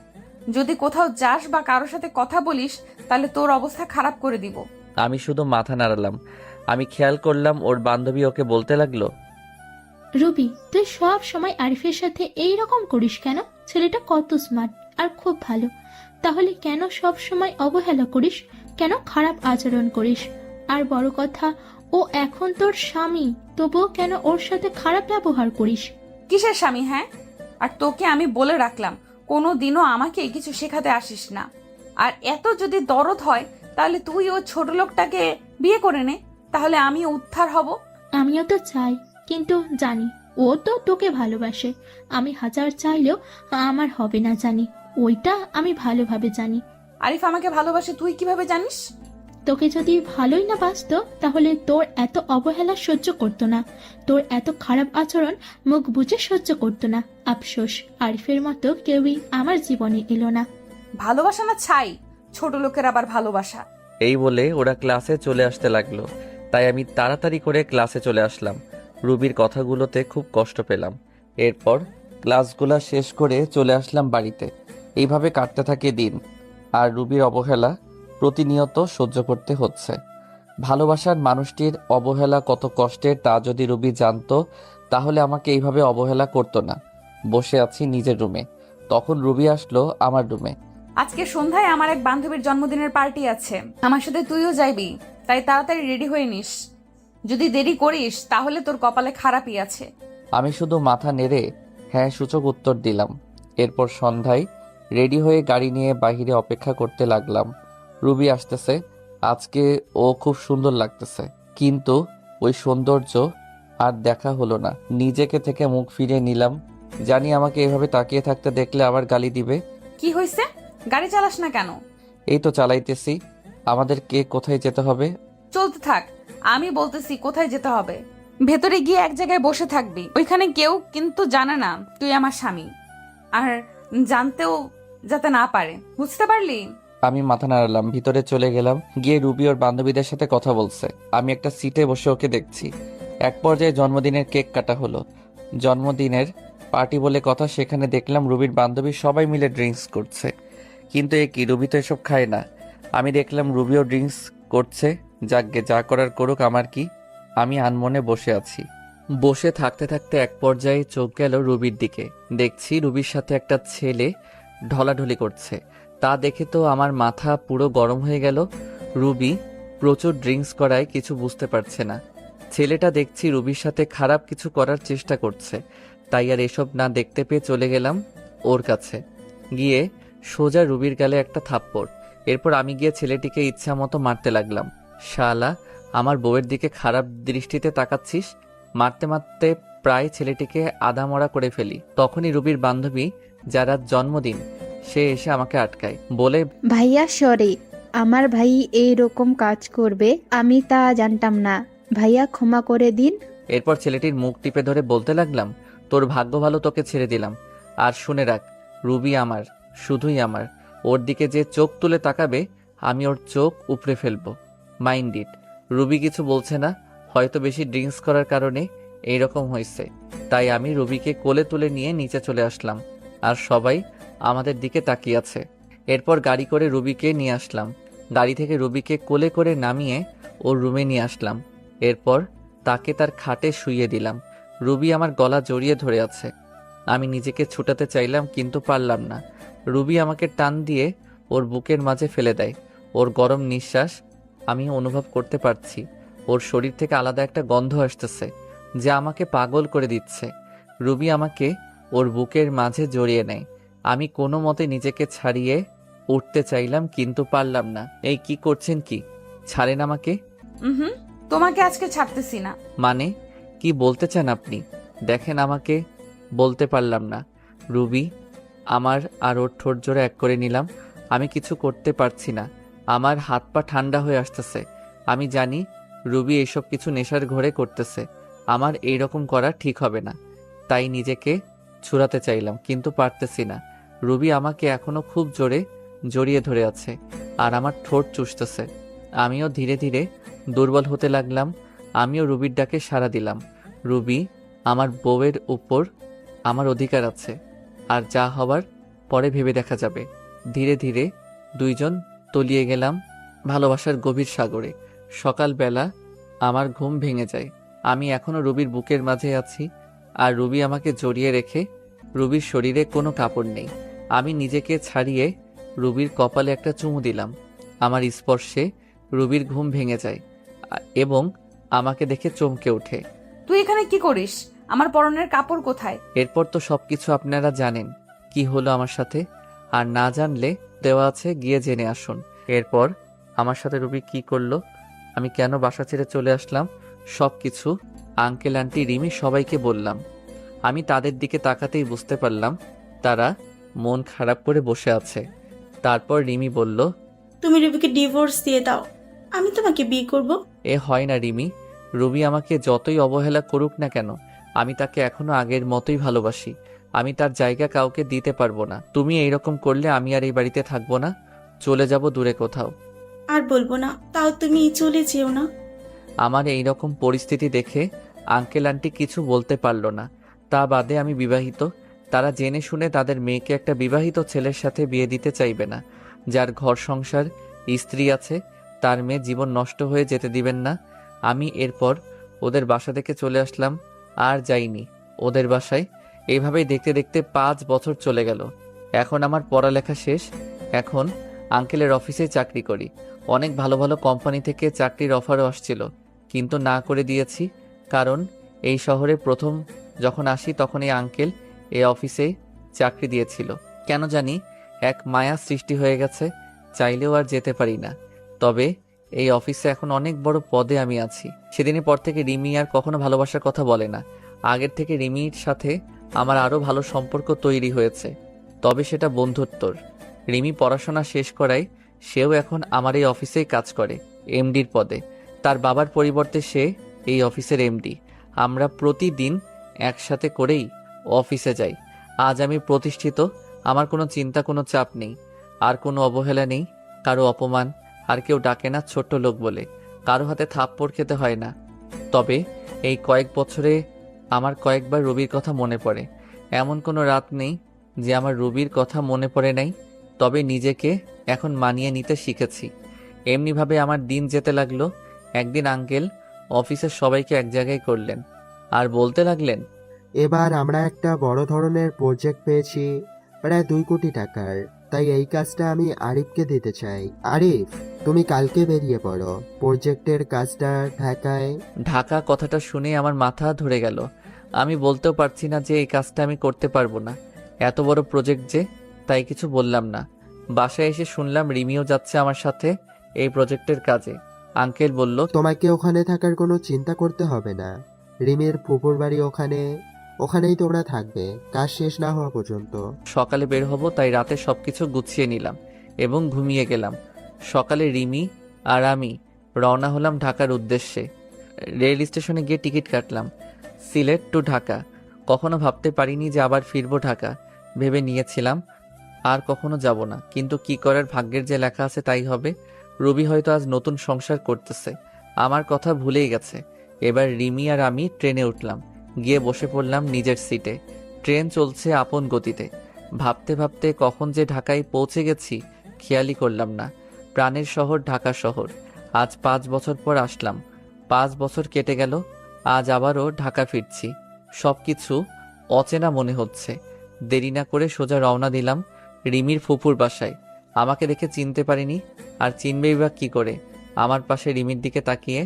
যদি কোথাও যাস বা কারোর সাথে কথা বলিস তাহলে তোর অবস্থা খারাপ করে দিব। আমি শুধু মাথা নাড়ালাম। আমি খেয়াল করলাম ওর বান্ধবী ওকে বলতে লাগলো, রুবি, তুই সব সময় আরিফের সাথে এই রকম করিস কেন? ছেলেটা কত স্মার্ট আর খুব ভালো, তাহলে কেন সব সময় অবহেলা করিস, কেন খারাপ আচরণ করিস? আর বড় কথা, ও এখন তোর স্বামী, তবুও কেন ওর সাথে খারাপ ব্যবহার করিস? কিসের স্বামী? হ্যাঁ, আর তোকে আমি বলে রাখলাম, কোনো দিনও আমাকে কিছু শেখাতে আসিস না। আর এত যদি দরদ হয় তাহলে তুই ও ছোট লোকটাকে বিয়ে করে নে, তাহলে আমি উদ্ধার হব। আমিও তো চাই, কিন্তু জানি ও তো তোকে ভালোবাসে। আমি হাজার চাইলেও আমার হবে না, জানি, ওইটা আমি ভালোভাবে জানি। আরিফ আমাকে ভালোবাসে তুই কিভাবে জানিস? তোকে যদি ভালোই না বাসতো তাহলে তোর এত অবহেলা সহ্য করতো না, তোর এত খারাপ আচরণ মুখ বুজে সহ্য করতো না। আফসোস, আরিফের মতো কেউই আমার জীবনে এলো না। ভালোবাসা না ছাই, ছোট লোকের আবার ভালোবাসা। এই বলে ওরা ক্লাসে চলে আসতে লাগলো। তাই আমি তাড়াতাড়ি করে ক্লাসে চলে আসলাম। রুবির কথাগুলোতে খুব কষ্ট পেলাম। এরপর ক্লাসগুলা শেষ করে চলে আসলাম বাড়িতে। এইভাবে কাটতে থাকে দিন, আর রুবির অবহেলা প্রতিনিয়ত সহ্য করতে হচ্ছে। ভালোবাসার মানুষটির অবহেলা কত কষ্টের তা যদি রুবি জানতো তাহলে আমাকে এইভাবে অবহেলা করতো না। বসে আছি নিজের রুমে, তখন রুবি আসলো আমার রুমে। আজকে সন্ধ্যায় আমার এক বান্ধবীর জন্মদিনের পার্টি আছে, আমার সাথে তুইও যাইবি, তাই তাড়াতাড়ি রেডি হয়ে নিস। যদি দেরি করিস তাহলে তোর কপালে খারাপই আছে। আমি শুধু মাথা নেড়ে হ্যাঁ সূচক উত্তর দিলাম। এরপর সন্ধ্যায় রেডি হয়ে গাড়ি নিয়ে বাইরে অপেক্ষা করতে লাগলাম। রুবি আসতেছে, আজকে ও খুব সুন্দর লাগতেছে, কিন্তু ওই সৌন্দর্য আর দেখা হলো না। নিজেকে থেকে মুখ ফিরিয়ে নিলাম, জানি আমাকে এভাবে তাকিয়ে থাকতে দেখলে আবার গালি দিবে। কি হয়েছে? গাড়ি চালাস না কেন? এই তো চালাইতেছি। আমাদেরকে কোথায় যেতে হবে? চলতে থাক, আমি বলতেছি কোথায় যেতে হবে। ভেতরে গিয়ে এক জায়গায় বসে থাকবি, ওইখানে কেউ কিন্তু জানে না তুই আমার স্বামী, আর জানতেও যাতে না পারে, বুঝতে পারলি? আমি মাথা নাড়ালাম, ভিতরে চলে গেলাম। গিয়ে রুবি ওর বান্ধবীদের সাথে কথা বলছে। আমি একটা সিটে বসে ওকে দেখছি। এক পর্যায়ে জন্মদিনের কেক কাটা হলো। জন্মদিনের পার্টি বলে কথা, সেখানে দেখলাম রুবির বান্ধবী সবাই মিলে ড্রিঙ্কস করছে। কিন্তু এ কি, রুবি তো এসব খায় না। আমি দেখলাম রুবিও ড্রিঙ্কস করছে। যাকগে, যা করার করুক, আমার কি। আমি আনমনে বসে আছি। বসে থাকতে থাকতে এক পর্যায়ে চোখ গেল রুবির দিকে। দেখছি রুবির সাথে একটা ছেলে ঢলাঢলি করছে। তা দেখে তো আমার মাথা পুরো গরম হয়ে গেল। রুবি প্রচুর ড্রিঙ্কস করায় কিছু বুঝতে পারছে না। ছেলেটা দেখছি রুবির সাথে খারাপ কিছু করার চেষ্টা করছে। তাই আর এসব না দেখতে পেয়ে চলে গেলাম। ওর কাছে গিয়ে সোজা রুবির গালে একটা থাপ্পড়। এরপর আমি গিয়ে ছেলেটিকে ইচ্ছা মতো মারতে লাগলাম। শালা, আমার বউয়ের দিকে খারাপ দৃষ্টিতে তাকাচ্ছিস? মারতে মারতে প্রায় ছেলেটিকে আধামরা করে ফেলি। তখনই রুবির বান্ধবী, যার আজ জন্মদিন, সে এসে আমাকে আটকায়, বলে, ভাইয়া সরি, আমার ভাই এই রকম কাজ করবে আমি তা জানতাম না, ভাইয়া ক্ষমা করে দিন। এরপর ছেলেটির মুখ টিপে ধরে বলতে লাগলাম, তোর ভাগ্য ভালো, তোকে ছেড়ে দিলাম। আর শুনে রাখ, রুবি আমার, শুধুই আমার। ওর দিকে যে চোখ তুলে তাকাবে আমি ওর চোখ উপড়ে ফেলবো। Mind it. রুবি কিছু বলছে না, হয়তো বেশি ড্রিঙ্কস করার কারণে এইরকম হয়েছে। তাই আমি রুবিকে কোলে তুলে নিয়ে নিচে চলে আসলাম, আর সবাই আমাদের দিকে তাকিয়ে আছে। এরপর গাড়ি করে রুবিকে নিয়ে আসলাম। গাড়ি থেকে রুবিকে কোলে করে নামিয়ে ওর রুমে নিয়ে আসলাম। এরপর তাকে তার খাটে শুইয়ে দিলাম। রুবি আমার গলা জড়িয়ে ধরে আছে। আমি নিজেকে ছুটাতে চাইলাম, কিন্তু পারলাম না। রুবি আমাকে টান দিয়ে ওর বুকের মাঝে ফেলে দেয়। ওর গরম নিঃশ্বাস আমি অনুভব করতে পারছি। ওর শরীর থেকে আলাদা একটা গন্ধ আসতেছে, যা আমাকে পাগল করে দিচ্ছে। রুবি আমাকে ওর বুকের মাঝে জড়িয়ে নেয়। আমি কোনো মতে নিজেকে ছাড়িয়ে উঠতে চাইলাম, কিন্তু পারলাম না। এই কি করছেন? কি ছাড়েন আমাকে। হুম, তোমাকে আজকে ছাড়তেছি না। মানে কি বলতে চান আপনি? দেখেন, আমাকে বলতে পারলাম না। রুবি আমার আর ওর ঠোঁট জোড়া এক করে নিলাম। আমি কিছু করতে পারছি না, আমার হাত পা ঠান্ডা হয়ে আসতেছে। আমি জানি রুবি এইসব কিছু নেশার ঘরে করতেছে। আমার এইরকম করা ঠিক হবে না, তাই নিজেকে ছুড়াতে চাইলাম, কিন্তু পারতেছি না। রুবি আমাকে এখনো খুব জোরে জড়িয়ে ধরে আছে, আর আমার ঠোঁট চুষতেছে। আমিও ধীরে ধীরে দুর্বল হতে লাগলাম। আমিও রুবির ডাকে সাড়া দিলাম। রুবি, আমার বউয়ের উপর আমার অধিকার আছে, আর যা হবার পরে ভেবে দেখা যাবে। ধীরে ধীরে দুইজন তলিয়ে গেলাম ভালোবাসার গভীর সাগরে। সকালবেলা আমার ঘুম ভেঙে যায়। আমি এখনো রুবির বুকের মাঝে আছি, আর রুবি আমাকে জড়িয়ে রেখে। রুবির শরীরে কোনো কাপড় নেই। আমি নিজেকে ছাড়িয়ে রুবির কপালে একটা চুমু দিলাম। আমার স্পর্শে রুবির ঘুম ভেঙে যায় এবং আমাকে দেখে চমকে ওঠে। তুই এখানে কি করিস? আমার পরনের কাপড় কোথায়? এরপর তো সবকিছু আপনারা জানেন কি হলো আমার সাথে, আর না জানলে দেওয়া আছে, গিয়ে জেনে আসুন। এরপর আমার সাথে রুবি কি করলো, আমি কেন বাসা ছেড়ে চলে আসলাম, সবকিছু আঙ্কেল, আন্টি, রিমি সবাইকে বললাম। আমি তাদের দিকে তাকাতেই বুঝতে পারলাম তারা মন খারাপ করে বসে আছে। তারপর রিমি বলল, তুমি রুবিকে ডিভোর্স দিয়ে দাও, আমি তোমাকে বিয়ে করব। এ হয় না রিমি। রুবি আমাকে যতই অবহেলা করুক না কেন, আমি তাকে এখনো আগের মতোই ভালোবাসি। আমি তার জায়গা কাউকে দিতে পারবো না। তুমি এইরকম করলে আমি আর এই বাড়িতে থাকবো না, চলে যাব দূরে কোথাও। আর বলবো না, তাও তুমি চলে যেও না। আমার এইরকম পরিস্থিতি দেখে আঙ্কেল আন্টি কিছু বলতে পারলো না। তা বাদে আমি বিবাহিত। তারা জেনে শুনে তাদের মেয়েকে একটা বিবাহিত ছেলের সাথে বিয়ে দিতে চাইবে না, যার ঘর সংসার, স্ত্রী আছে। তার মেয়ে জীবন নষ্ট হয়ে যেতে দিবেন না। আমি এরপর ওদের বাসা থেকে চলে আসলাম, আর যাইনি ওদের বাসায়। এইভাবেই দেখতে দেখতে 5 বছর চলে গেল। এখন আমার পড়ালেখা শেষ। এখন আঙ্কেলের অফিসে চাকরি করি। অনেক ভালো ভালো কোম্পানি থেকে চাকরির অফারও আসছিল, কিন্তু না করে দিয়েছি। কারণ এই শহরে প্রথম যখন আসি তখন এই আঙ্কেল এই অফিসে চাকরি দিয়েছিল। কেন জানি এক মায়া সৃষ্টি হয়ে গেছে, চাইলেও আর যেতে পারি না। তবে এই অফিসে এখন অনেক বড় পদে আমি আছি। সেদিনের পর থেকে রিমি আর কখনো ভালোবাসার কথা বলে না। আগের থেকে রিমির সাথে আমার আরও ভালো সম্পর্ক তৈরি হয়েছে, তবে সেটা বন্ধুত্বর। রিমি পড়াশোনা শেষ করায় সেও এখন আমার এই অফিসেই কাজ করে, এমডির পদে। তার বাবার পরিবর্তে সে এই অফিসের এমডি। আমরা প্রতিদিন একসাথে করেই অফিসে যাই। আজ আমি প্রতিষ্ঠিত, আমার কোনো চিন্তা, কোনো চাপ নেই, আর কোনো অবহেলা নেই, কারো অপমান, আর কেউ ডাকে না ছোট্ট লোক বলে, কারো হাতে থাপ্পড় খেতে হয় না। তবে এই কয়েক বছরে আমার কয়েকবার রুবির কথা মনে পড়ে। এমন কোনো রাত নেই যে আমার রুবির কথা মনে পড়ে নাই। তবে নিজেকে এখন মানিয়ে নিতে শিখেছি। এমনিভাবে আমার দিন যেতে লাগলো। একদিন আঙ্কেল অফিসের সবাইকে এক জায়গায় করলেন, আর বলতে লাগলেন, এবার আমরা একটা বড় ধরনের প্রজেক্ট পেয়েছি, প্রায় 2 কোটি টাকার। তাই এই কাজটা আমি আরিফকে দিতে চাই। আরিফ, তুমি কালকে বেরিয়ে পড়ো। প্রজেক্টের কাজটা ঢাকায়। ঢাকা কথাটা শুনে আমার মাথা ধরে গেল। আমি বলতেও পারছি না যে এই কাজটা আমি করতে পারবো না। এত বড় প্রজেক্ট যে, তাই কিছু বললাম না। বাসায় এসে শুনলাম রিমিও যাচ্ছে আমার সাথে এই প্রজেক্টের কাজে। আঙ্কেল বলল, তোমাকে ওখানে থাকার কোনো চিন্তা করতে হবে না। রিমির ফুপুর বাড়ি ওখানেই তোমরা থাকবে কাজ শেষ না হওয়া পর্যন্ত। সকালে বের হব, তাই রাতে সবকিছু গুছিয়ে নিলাম এবং ঘুমিয়ে গেলাম। সকালে রিমি আর আমি রওনা হলাম ঢাকার উদ্দেশ্যে। রেল স্টেশনে গিয়ে টিকিট কাটলাম, সিলেট টু ঢাকা। কখনো ভাবতে পারিনি যে আবার ফিরবো ঢাকা। ভেবে নিয়েছিলাম আর কখনো যাব না, কিন্তু কি করার, ভাগ্যের যে লেখা আছে তাই হবে। রবি হয়তো আজ নতুন সংসার করতেছে, আমার কথা ভুলেই গেছে। এবার রিমি আর আমি ট্রেনে উঠলাম, গিয়ে বসে পড়লাম নিজের সিটে। ট্রেন চলছে আপন গতিতে। ভাবতে ভাবতে কখন যে ঢাকায় পৌঁছে গেছি খেয়ালই করলাম না। প্রাণের শহর ঢাকা শহর। আজ 5 বছর পর আসলাম। 5 বছর কেটে গেল, আজ আবারও ঢাকা ফিরছি। সবকিছু অচেনা মনে হচ্ছে। দেরি না করে সোজা রওনা দিলাম রিমির ফুপুর বাসায়। আমাকে দেখে চিনতে পারিনি, আর চিনবেই বা কি করে। আমার পাশে রিমির দিকে তাকিয়ে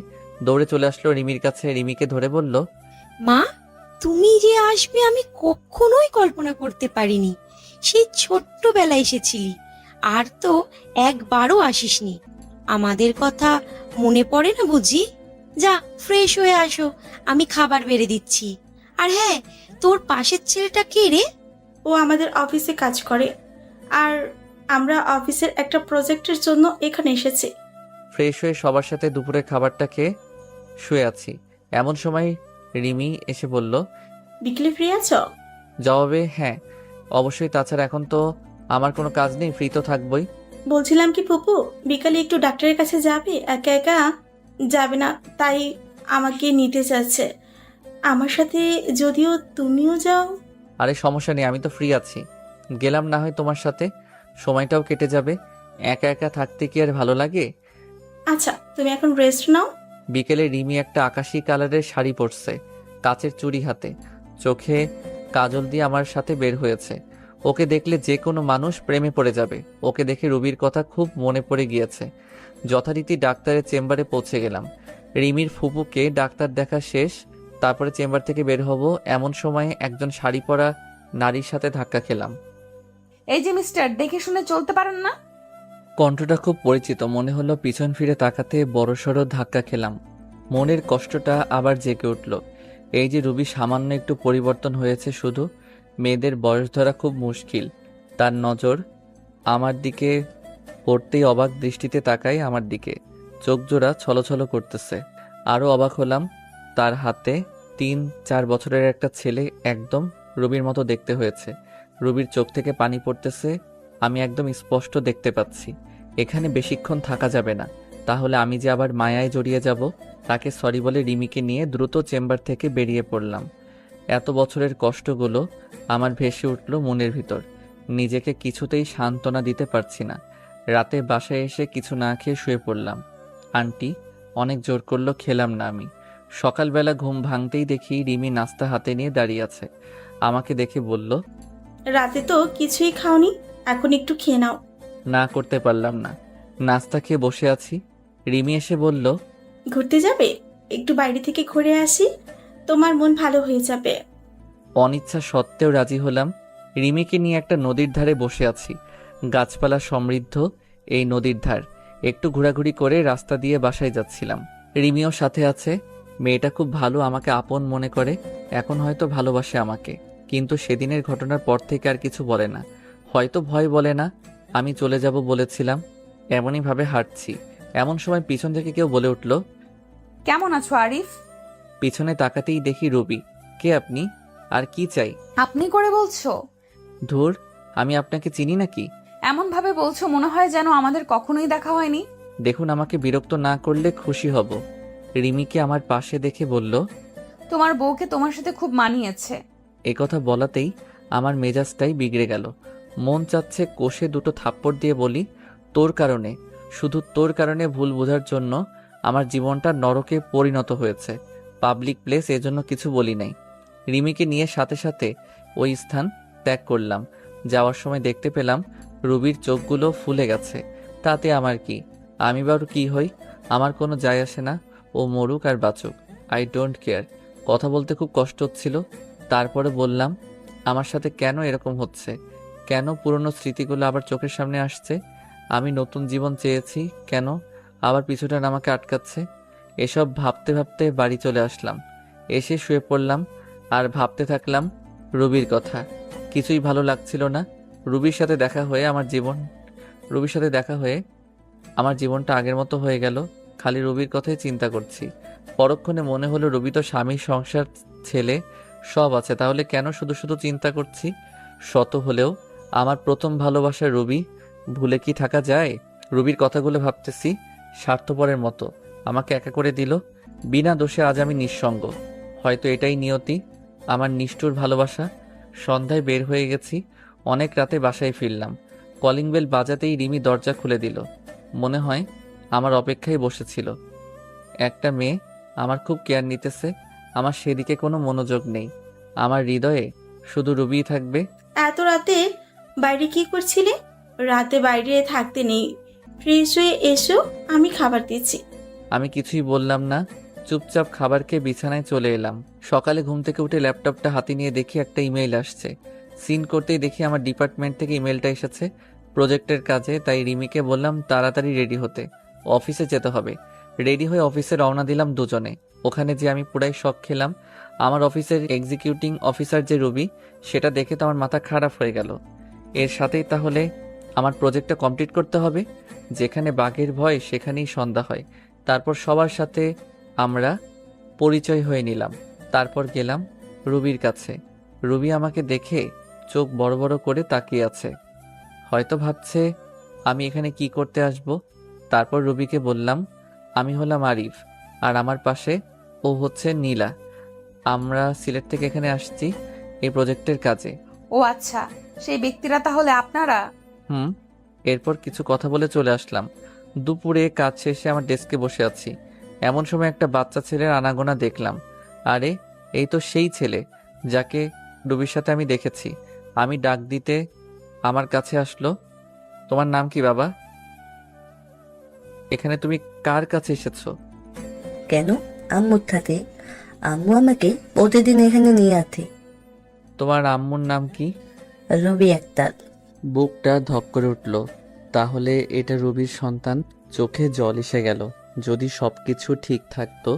দৌড়ে চলে আসলো রিমির কাছে। রিমিকে ধরে বলল, মা, তুমি যে আসবে আমি কখনোই কল্পনা করতে পারিনি। সেই ছোট্টবেলায় এসেছিলি, আর তো একবারও আসিসনি। আমাদের কথা মনে পড়ে না বুঝি? যা, ফ্রেশ হয়ে আসো, আমি খাবার বেড়ে দিচ্ছি। আর হ্যাঁ, তোর পাশের ছেলেটা কে রে? ও আমাদের অফিসে কাজ করে, আর আমরা অফিসের একটা প্রজেক্টের জন্য এখানে এসেছি। ফ্রেশ হয়ে সবার সাথে দুপুরের খাবারটা খেয়ে শুয়ে আছি। এমন সময় রিমি এসে বলল, বিকেলে ফ্রি আছো? জবাবে হ্যাঁ, অবশ্যই। তাছাড়া এখন তো আমার কোনো কাজ নেই, ফ্রি তো থাকবই। বলছিলাম কি ফুপু, বিকালে একটু ডাক্তারের কাছে যাবে? একা একা যাবে না, তাই আমাকে নিতে চাচ্ছে আমার সাথে। যদিও তুমিও যাও। আরে সমস্যা নেই, আমি তো ফ্রি আছি। গেলাম না হয় তোমার সাথে, সময়টাও কেটে যাবে। একা একা থাকতে কি আর ভালো লাগে? আচ্ছা, তুমি এখন রেস্ট নাও। বিকেলে রিমি একটা আকাশি কালারের শাড়ি পরছে, কাচের চুড়ি হাতে, চোখে কাজল দিয়ে আমার সাথে বের হয়েছে। ওকে দেখলে যে কোনো মানুষ প্রেমে পড়ে যাবে। ওকে দেখে রুবির কথা খুব মনে পড়ে গিয়েছে। যথারীতি ডাক্তারের চেম্বারে পৌঁছে গেলাম। রিমির ফুপুকে ডাক্তার দেখা শেষ, তারপরে চেম্বার থেকে বের হব, এমন সময় একজন শাড়ি পরা নারীর সাথে ধাক্কা খেলাম। এই যে মিস্টার, দেখে শুনে চলতে পারেন না? কণ্ঠটা খুব পরিচিত মনে হলো। পিছন ফিরে তাকাতে বড়সড় ধাক্কা খেলাম। মনের কষ্টটা আবার জেগে উঠল। এই যে রুবি সামান্য একটু পরিবর্তন হয়েছে শুধু। মেয়েদের বয়স ধরা খুব মুশকিল। তার নজর আমার দিকে পড়তেই অবাক দৃষ্টিতে তাকায় আমার দিকে, চোখ জোড়া ছলছল করতেছে। আরও অবাক হলাম, তার হাতে 3-4 বছরের একটা ছেলে, একদম রুবির মতো দেখতে হয়েছে। রুবির চোখ থেকে পানি পড়তেছে, আমি একদম স্পষ্ট দেখতে পাচ্ছি। এখানে বেশিক্ষণ থাকা যাবে না, তাহলে আমি যে আবার মায়ায় জড়িয়ে যাব। তাকে সরি বলে রিমিকে নিয়ে দ্রুত চেম্বার থেকে বেরিয়ে পড়লাম। এত বছরের কষ্টগুলো আমার ভেসে উঠল মনের ভিতর। নিজেকে কিছুতেই সান্ত্বনা দিতে পারছি না। রাতে বাসায় এসে কিছু না খেয়ে শুয়ে পড়লাম। আন্টি অনেক জোর করলো, খেলাম না আমি। সকালবেলা ঘুম ভাঙতেই দেখি রিমি নাস্তা হাতে নিয়ে দাঁড়িয়ে আছে। আমাকে দেখে বলল, রাতে তো কিছুই খাওনি, এখন একটু খেয়ে নাও। না করতে পারলাম না। নাস্তা খেয়ে বসে আছি। রিমি এসে বলল, ঘুরতে যাবে? একটু বাইরে থেকে ঘুরে আসি, তোমার মন ভালো হয়ে যাবে। অনিচ্ছা সত্ত্বেও রাজি হলাম। রিমিকে নিয়ে একটা নদীর ধারে বসে আছি। গাছপালা সমৃদ্ধ এই নদীর ধার। একটু ঘোরাঘুরি করে রাস্তা দিয়ে বাসায় যাচ্ছিলাম। রিমিও সাথে আছে। মেয়েটা খুব ভালো, আমাকে আপন মনে করে। এখন হয়তো ভালোবাসে আমাকে, কিন্তু সেদিনের ঘটনার পর থেকে আর কিছু বলে না। হয়তো ভয় বলে না। আমি চলে যাব বলেছিলাম। এমনই ভাবে হাঁটছি, এমন সময় পিছন থেকে কেউ বলে উঠল, কেমন আছো আরিফ? পিছনে তাকাতেই দেখি রবি। কে আপনি, আর কি চাই? আপনি করে বলছো? ধুর, আমি আপনাকে চিনি নাকি? এমন ভাবে বলছো মনে হয় যেন আমাদের কখনোই দেখা হয়নি। দেখুন, আমাকে বিরক্ত না করলে খুশি হব। রিমিকে আমার পাশে দেখে বলল, তোমার বউকে তোমার সাথে খুব মানিয়েছে। কথা বলাতেই আমার মেজাজটাই বিগড়ে গেল। মন চাচ্ছে কষে দুটো থাপ্পড় দিয়ে বলি, তোর কারণে, শুধু তোর কারণে, ভুল বোঝার জন্য আমার জীবনটা নরকে পরিণত হয়েছে। পাবলিক প্লেস, এজন্য কিছু বলি নাই। রিমিকে নিয়ে সাথে সাথে ওই স্থান ত্যাগ করলাম। যাওয়ার সময় দেখতে পেলাম রুবির চোখগুলো ফুলে গেছে। তাতে আমার কি? আমি বারো কি হই, আমার কোনো যায় আসে না। ও মরুক আর বাঁচুক, আই ডোন্ট কেয়ার। কথা বলতে খুব কষ্ট হচ্ছিল, তারপরে বললাম, আমার সাথে কেন এরকম হচ্ছে? কেন পুরনো স্মৃতিগুলো আবার চোখের সামনে আসছে? আমি নতুন জীবন চেয়েছি, কেন আবার পিছুটান আমাকে আটকাচ্ছে? এসব ভাবতে ভাবতে বাড়ি চলে আসলাম। এসে শুয়ে পড়লাম আর ভাবতে থাকলাম রুবির কথা। কিছুই ভালো লাগছিল না। রুবির সাথে দেখা হয়ে আমার জীবনটা আগের মতো হয়ে গেল। খালি রুবির কথাই চিন্তা করছি। পরক্ষণে মনে হলো রুবি তো স্বামী, সংসার, ছেলে সব আছে, তাহলে কেন শুধু শুধু চিন্তা করছি? শত হলেও আমার প্রথম ভালোবাসা রুবি, ভুলে কি থাকা যায়? রুবির কথাগুলো ভাবতেছি, স্বার্থপরের মতো আমাকে একা করে দিল। বিনা দোষে আজ আমি নিঃসঙ্গ। হয়তো এটাই নিয়তি, আমার নিষ্ঠুর ভালোবাসা। সন্ধ্যায় বের হয়ে গেছি, অনেক রাতে বাসায় ফিরলাম। কলিং বেল বাজাতেই রিমি দরজা খুলে দিল। মনে হয় আমার অপেক্ষায় বসেছিল। একটা মেয়ে আমার খুব কেয়ার নিতেছে। আমার সেদিকে কোনো মনোযোগ নেই। আমার হৃদয়ে শুধু রুবিই থাকবে। এত রাতে বাইরে কি করছিলে? রাতে বাইরে থাকতে নেই, ফ্রেশ হয়ে এসো, আমি খাবার দিচ্ছি। আমি কিছুই বললাম না, চুপচাপ খাবার খেয়ে বিছানায় চলে এলাম। সকালে ঘুম থেকে উঠে ল্যাপটপটা হাতে নিয়ে দেখি একটা ইমেইল আসছে। সিন করতেই দেখি আমার ডিপার্টমেন্ট থেকে ইমেলটা এসেছে প্রজেক্টের কাজে। তাই রিমিকে বললাম তাড়াতাড়ি রেডি হতে, অফিসে যেতে হবে। রেডি হয়ে অফিসে রওনা দিলাম দুজনে। ওখানে যে আমি পুরাই শক খেলাম। আমার অফিসের এক্সিকিউটিং অফিসার যে রবি, সেটা দেখে তো আমার মাথা খারাপ হয়ে গেল। এর সাথেই তাহলে আমার প্রজেক্টটা কমপ্লিট করতে হবে। যেখানে বাঘের ভয় সেখানেই সন্ধ্যা হয়। তারপর সবার সাথে আমরা পরিচয় হয়ে নিলাম। তারপর গেলাম রুবির কাছে। রুবি আমাকে দেখে চোখ বড় বড় করে তাকিয়ে আছে। হয়তো ভাবছে আমি এখানে কি করতে আসব। তারপর রুবিকে বললাম আমি হলাম আরিফ, আর আমার পাশে ও হচ্ছে নীলা। আমরা সিলেট থেকে এখানে আসছি এই প্রজেক্টের কাজে। ও আচ্ছা, সেই ব্যক্তিরা তাহলে আপনারা? এরপর কিছু কথা বলে চলে আসলাম। দুপুরে কাজ শেষে আমার ডেস্কে বসে আছি। এমন সময় একটা বাচ্চা ছেলের আনাগোনা দেখলাম। আরে এই তো সেই ছেলে যাকে রুবির সাথে আমি দেখেছি। আমি ডাক দিতে আমার কাছে আসলো। তোমার নাম কি বাবা? এখানে তুমি কার কাছে এসেছো? কেন? আম্মুর সাথে। আম্মু আমাকে প্রতিদিন এখানে নিয়ে আসে। তোমার আম্মুর নাম কি? রবি আক্তার। বুকটা ধক করে উঠল। তাহলে এটা রুবির সন্তান। চোখে জল এসে গেল। যদি সবকিছু ঠিক থাকতো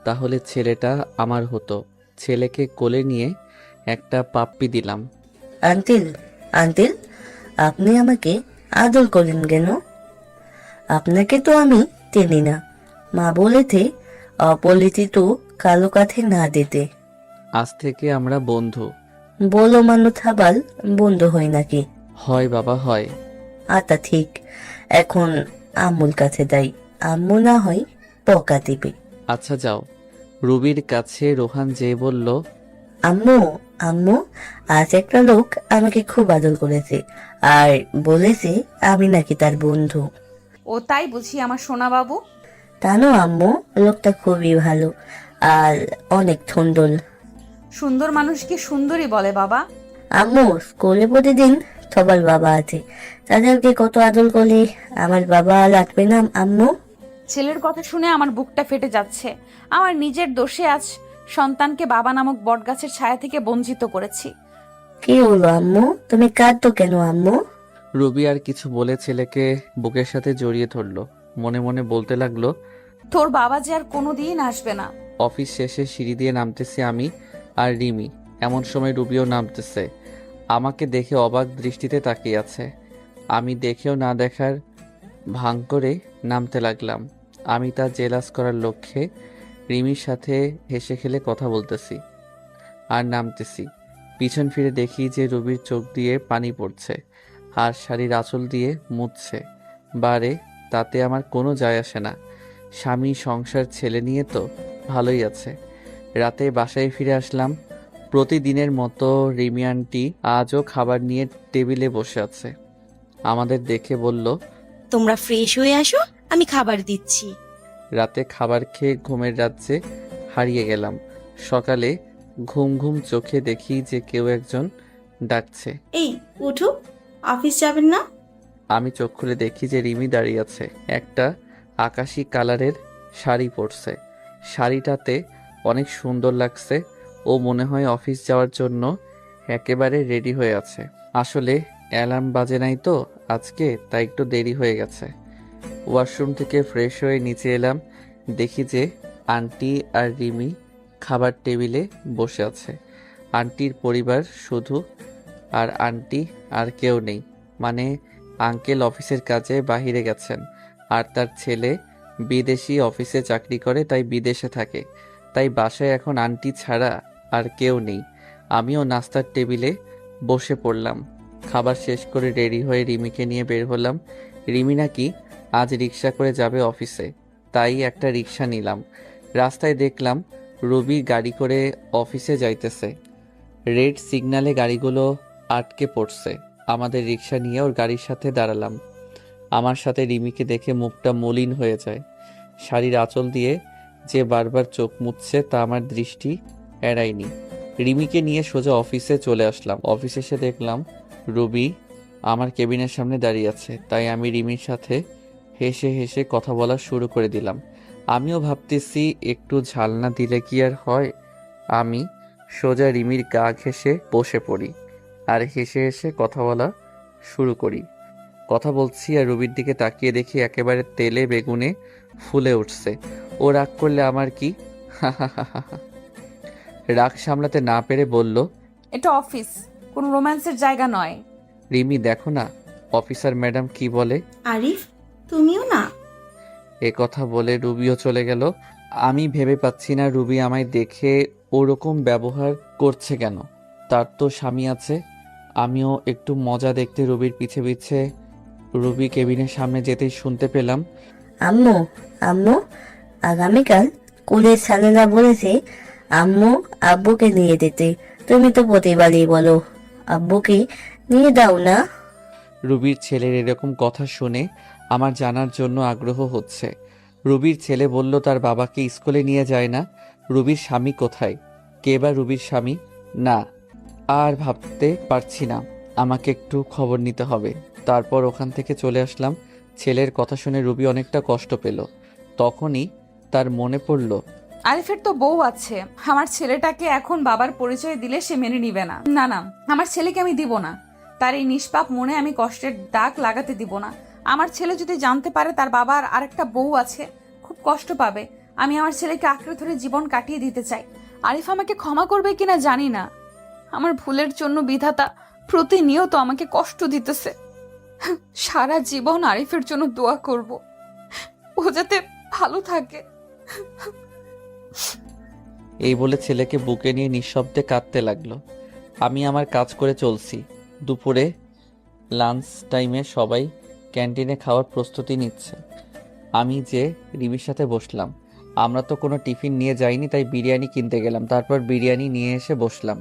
তাহলে ছেলেটা আমার হতো। ছেলেকে কোলে নিয়ে একটা পাপ্পি দিলাম। আঙ্কেল, আঙ্কেল, আপনি আমাকে আদর করেন কেন? আপনাকে তো আমি চিনি না। মা বলেছে অপরিচিত কালো কাঠে না দিতে। আজ থেকে আমরা বন্ধু। বলো মানুষ আবার বন্ধু হয় নাকি? হয় বাবা, হয়। আচ্ছা ঠিক, এখন আম্মুর কাছে যাই। আম্মু না হয় পকা দিবে। আচ্ছা যাও। রুবির কাছে রোহান যেয়ে বলল, আম্মু, আম্মু, আজ একটা লোক আমাকে খুব আদর করেছে আর বলেছে আমি নাকি তার বন্ধু। ও তাই বুঝি আমার সোনা বাবু? জানো আম্মু, লোকটা খুবই ভালো আর অনেক সুন্দর। সুন্দর মানুষকে সুন্দরী বলে বাবা। আম্মু, স্কুলে প্রতিদিন সবার বাবা আছে, তাদেরকে কত আদর করলে আমার বাবা লাগবে না আম্মু? ছেলের কথা শুনে আমার বুকটা ফেটে যাচ্ছে। আমার নিজের দোষে আজ সন্তানকে বাবা নামক বটগাছের ছায়া থেকে বঞ্চিত করেছি। কি হলো আম্মু, তুমি কাঁদতো কেন আম্মু? রুবি আর কিছু বলে ছেলেকে বুকের সাথে জড়িয়ে ধরলো। মনে মনে বলতে লাগলো, তোর বাবা যে আর কোনোদিন আসবে না। অফিস শেষে সিঁড়ি দিয়ে নামতেছি আমি আর রিমি। এমন সময় রুবিও নামতেছে। আমাকে দেখে অবাক দৃষ্টিতে তাকিয়ে আছে। আমি দেখেও না দেখার ভান করে নামতে লাগলাম। আমি তা জেলাস করার লক্ষ্যে রিমির সাথে হেসে খেলে কথা বলতেছি আর নামতেছি। পিছন ফিরে দেখি যে রুবির চোখ দিয়ে পানি পড়ছে আর শাড়ির আঁচল দিয়ে মুছছে। বারে, তাতে আমার কোনো যায় আসে না। স্বামী, সংসার, ছেলে নিয়ে তো ভালোই আছে। রাতে বাসায় ফিরে আসলাম। প্রতিদিনের মতো রিমি আন্টি আজও খাবার নিয়ে টেবিলে বসে আছে। আমাদের দেখে বলল, তোমরা ফ্রেশ হয়ে আসো, আমি খাবার দিচ্ছি। রাতে খাবার খেয়ে ঘুমের রাজ্যে হারিয়ে গেলাম। সকালে ঘুম ঘুম চোখে দেখি যে কেউ একজন ডাকছে। এই উঠো, অফিস যাবেন না? আমি চোখ খুলে দেখি যে রিমি দাঁড়িয়ে আছে। একটা আকাশি কালারের শাড়ি পরছে। শাড়িটাতে অনেক সুন্দর লাগছে। ও মনে হয় অফিস যাওয়ার জন্য একেবারে রেডি হয়ে আছে। আসলে অ্যালার্ম বাজে নাই তো আজকে, তাই একটু দেরি হয়ে গেছে। ওয়াশরুম থেকে ফ্রেশ হয়ে নিচে এলাম, দেখি যে আন্টি আর রিমি খাবার টেবিলে বসে আছে। আন্টির পরিবার শুধু, আর আন্টি আর কেউ নেই, মানে আঙ্কেল অফিসের কাজে বাহিরে গেছেন, আর তার ছেলে বিদেশি অফিসে চাকরি করে, তাই বিদেশে থাকে। তাই বাসায় এখন আন্টি ছাড়া আর কেউ নেই। আমিও নাস্তার টেবিলে বসে পড়লাম। খাবার শেষ করে রেডি হয়ে রিমিকে নিয়ে বের হলাম। রিমি নাকি আজ রিক্সা করে যাবে অফিসে, তাই একটা রিক্সা নিলাম। রাস্তায় দেখলাম রবি গাড়ি করে অফিসে যাইতেছে। রেড সিগন্যালে গাড়িগুলো আটকে পড়ছে। আমাদের রিক্সা নিয়ে ওর গাড়ির সাথে দাঁড়ালাম। আমার সাথে রিমিকে দেখে মুখটা মলিন হয়ে যায়। শাড়ির আঁচল দিয়ে যে বারবার চোখ মুছছে তা আমার দৃষ্টি এড়ায়নি। রিমিকে নিয়ে সোজা অফিসে চলে আসলাম। অফিসে এসে দেখলাম রবি আমার কেবিনের সামনে দাঁড়িয়ে আছে, তাই আমি রিমির সাথে হেসে হেসে কথা বলা শুরু করে দিলাম। আমিও ভাবতেছি একটু ঝাল না দিলে কি আর হয়। আমি সোজা রিমির গা ঘেঁষে বসে পড়ি আর হেসে হেসে কথা বলা শুরু করি। কথা বলছি আর রবির দিকে তাকিয়ে দেখি একেবারে তেলে বেগুনে ফুলে উঠছে। ও রাগ করলে আমার কি? রাগ সামলাতে না পেরে বলল, এটা অফিস, কোনো রোম্যান্সের জায়গা নয়। রিমি দেখো না অফিসার ম্যাডাম কি বলে। আরিফ, তুমিও না? এ কথা বলে রুবিও চলে গেল। আমি ভেবে পাচ্ছি না রুবি আমায় দেখে ওরকম ব্যবহার করছে কেন। তার তো স্বামী আছে। আমিও একটু মজা দেখতে রুবির পিছে পিছে রুবি কেবিনের সামনে যেতেই শুনতে পেলাম, আম্মু আম্মু আগামীকাল স্কুলের স্যারেরা বলেছে আম্মু আব্বুকে নিয়ে যেতে। তুমি তো প্রতিবারই বলো আব্বুকে নিয়ে দাও না। রুবির ছেলের এরকম কথা শুনে আমার জানার জন্য আগ্রহ হচ্ছে। রুবির ছেলে বলল তার বাবাকে স্কুলে নিয়ে যায় না। রুবির স্বামী কোথায়? কে বা রুবির স্বামী? না, আর ভাবতে পারছি না। আমাকে একটু খবর নিতে হবে। তারপর ওখান থেকে চলে আসলাম। ছেলের কথা শুনে রুবি অনেকটা কষ্ট পেল। তখনই তার মনে পড়ল, আরিফের তো বউ আছে। আমার ছেলেটাকে এখন বাবার পরিচয় দিলে সে মেনে নিবে না। না না, আমার ছেলেকে আমি দিব না। তার এই নিষ্পাপ মনে আমি কষ্টের দাগ লাগাতে দিব না। আমার ছেলে যদি জানতে পারে তার বাবার আরেকটা বউ আছে, খুব কষ্ট পাবে। আমি আমার ছেলেকে আঁকড়ে ধরে জীবন কাটিয়ে দিতে চাই। আরিফ আমাকে ক্ষমা করবে কিনা জানি না। আমার ভুলের জন্য বিধাতা প্রতিনিয়ত আমাকে কষ্ট দিতেছে। সারা জীবন আরিফের জন্য দোয়া করব, ও যাতে ভালো থাকে। এই বলে ছেলেকে বুকে নিয়ে নিঃশব্দে কাঁদতে লাগলো। আমি আমার কাজ করে চলছি। দুপুরে লাঞ্চ টাইমে সবাই ক্যান্টিনে খাওয়ার প্রস্তুতি নিচ্ছে। আমি যে রিমির সাথে বসলাম। আমরা তো কোনো টিফিন নিয়ে যাইনি, তাই বিরিয়ানি কিনতে গেলাম। তারপর বিরিয়ানি নিয়ে এসে বসলাম।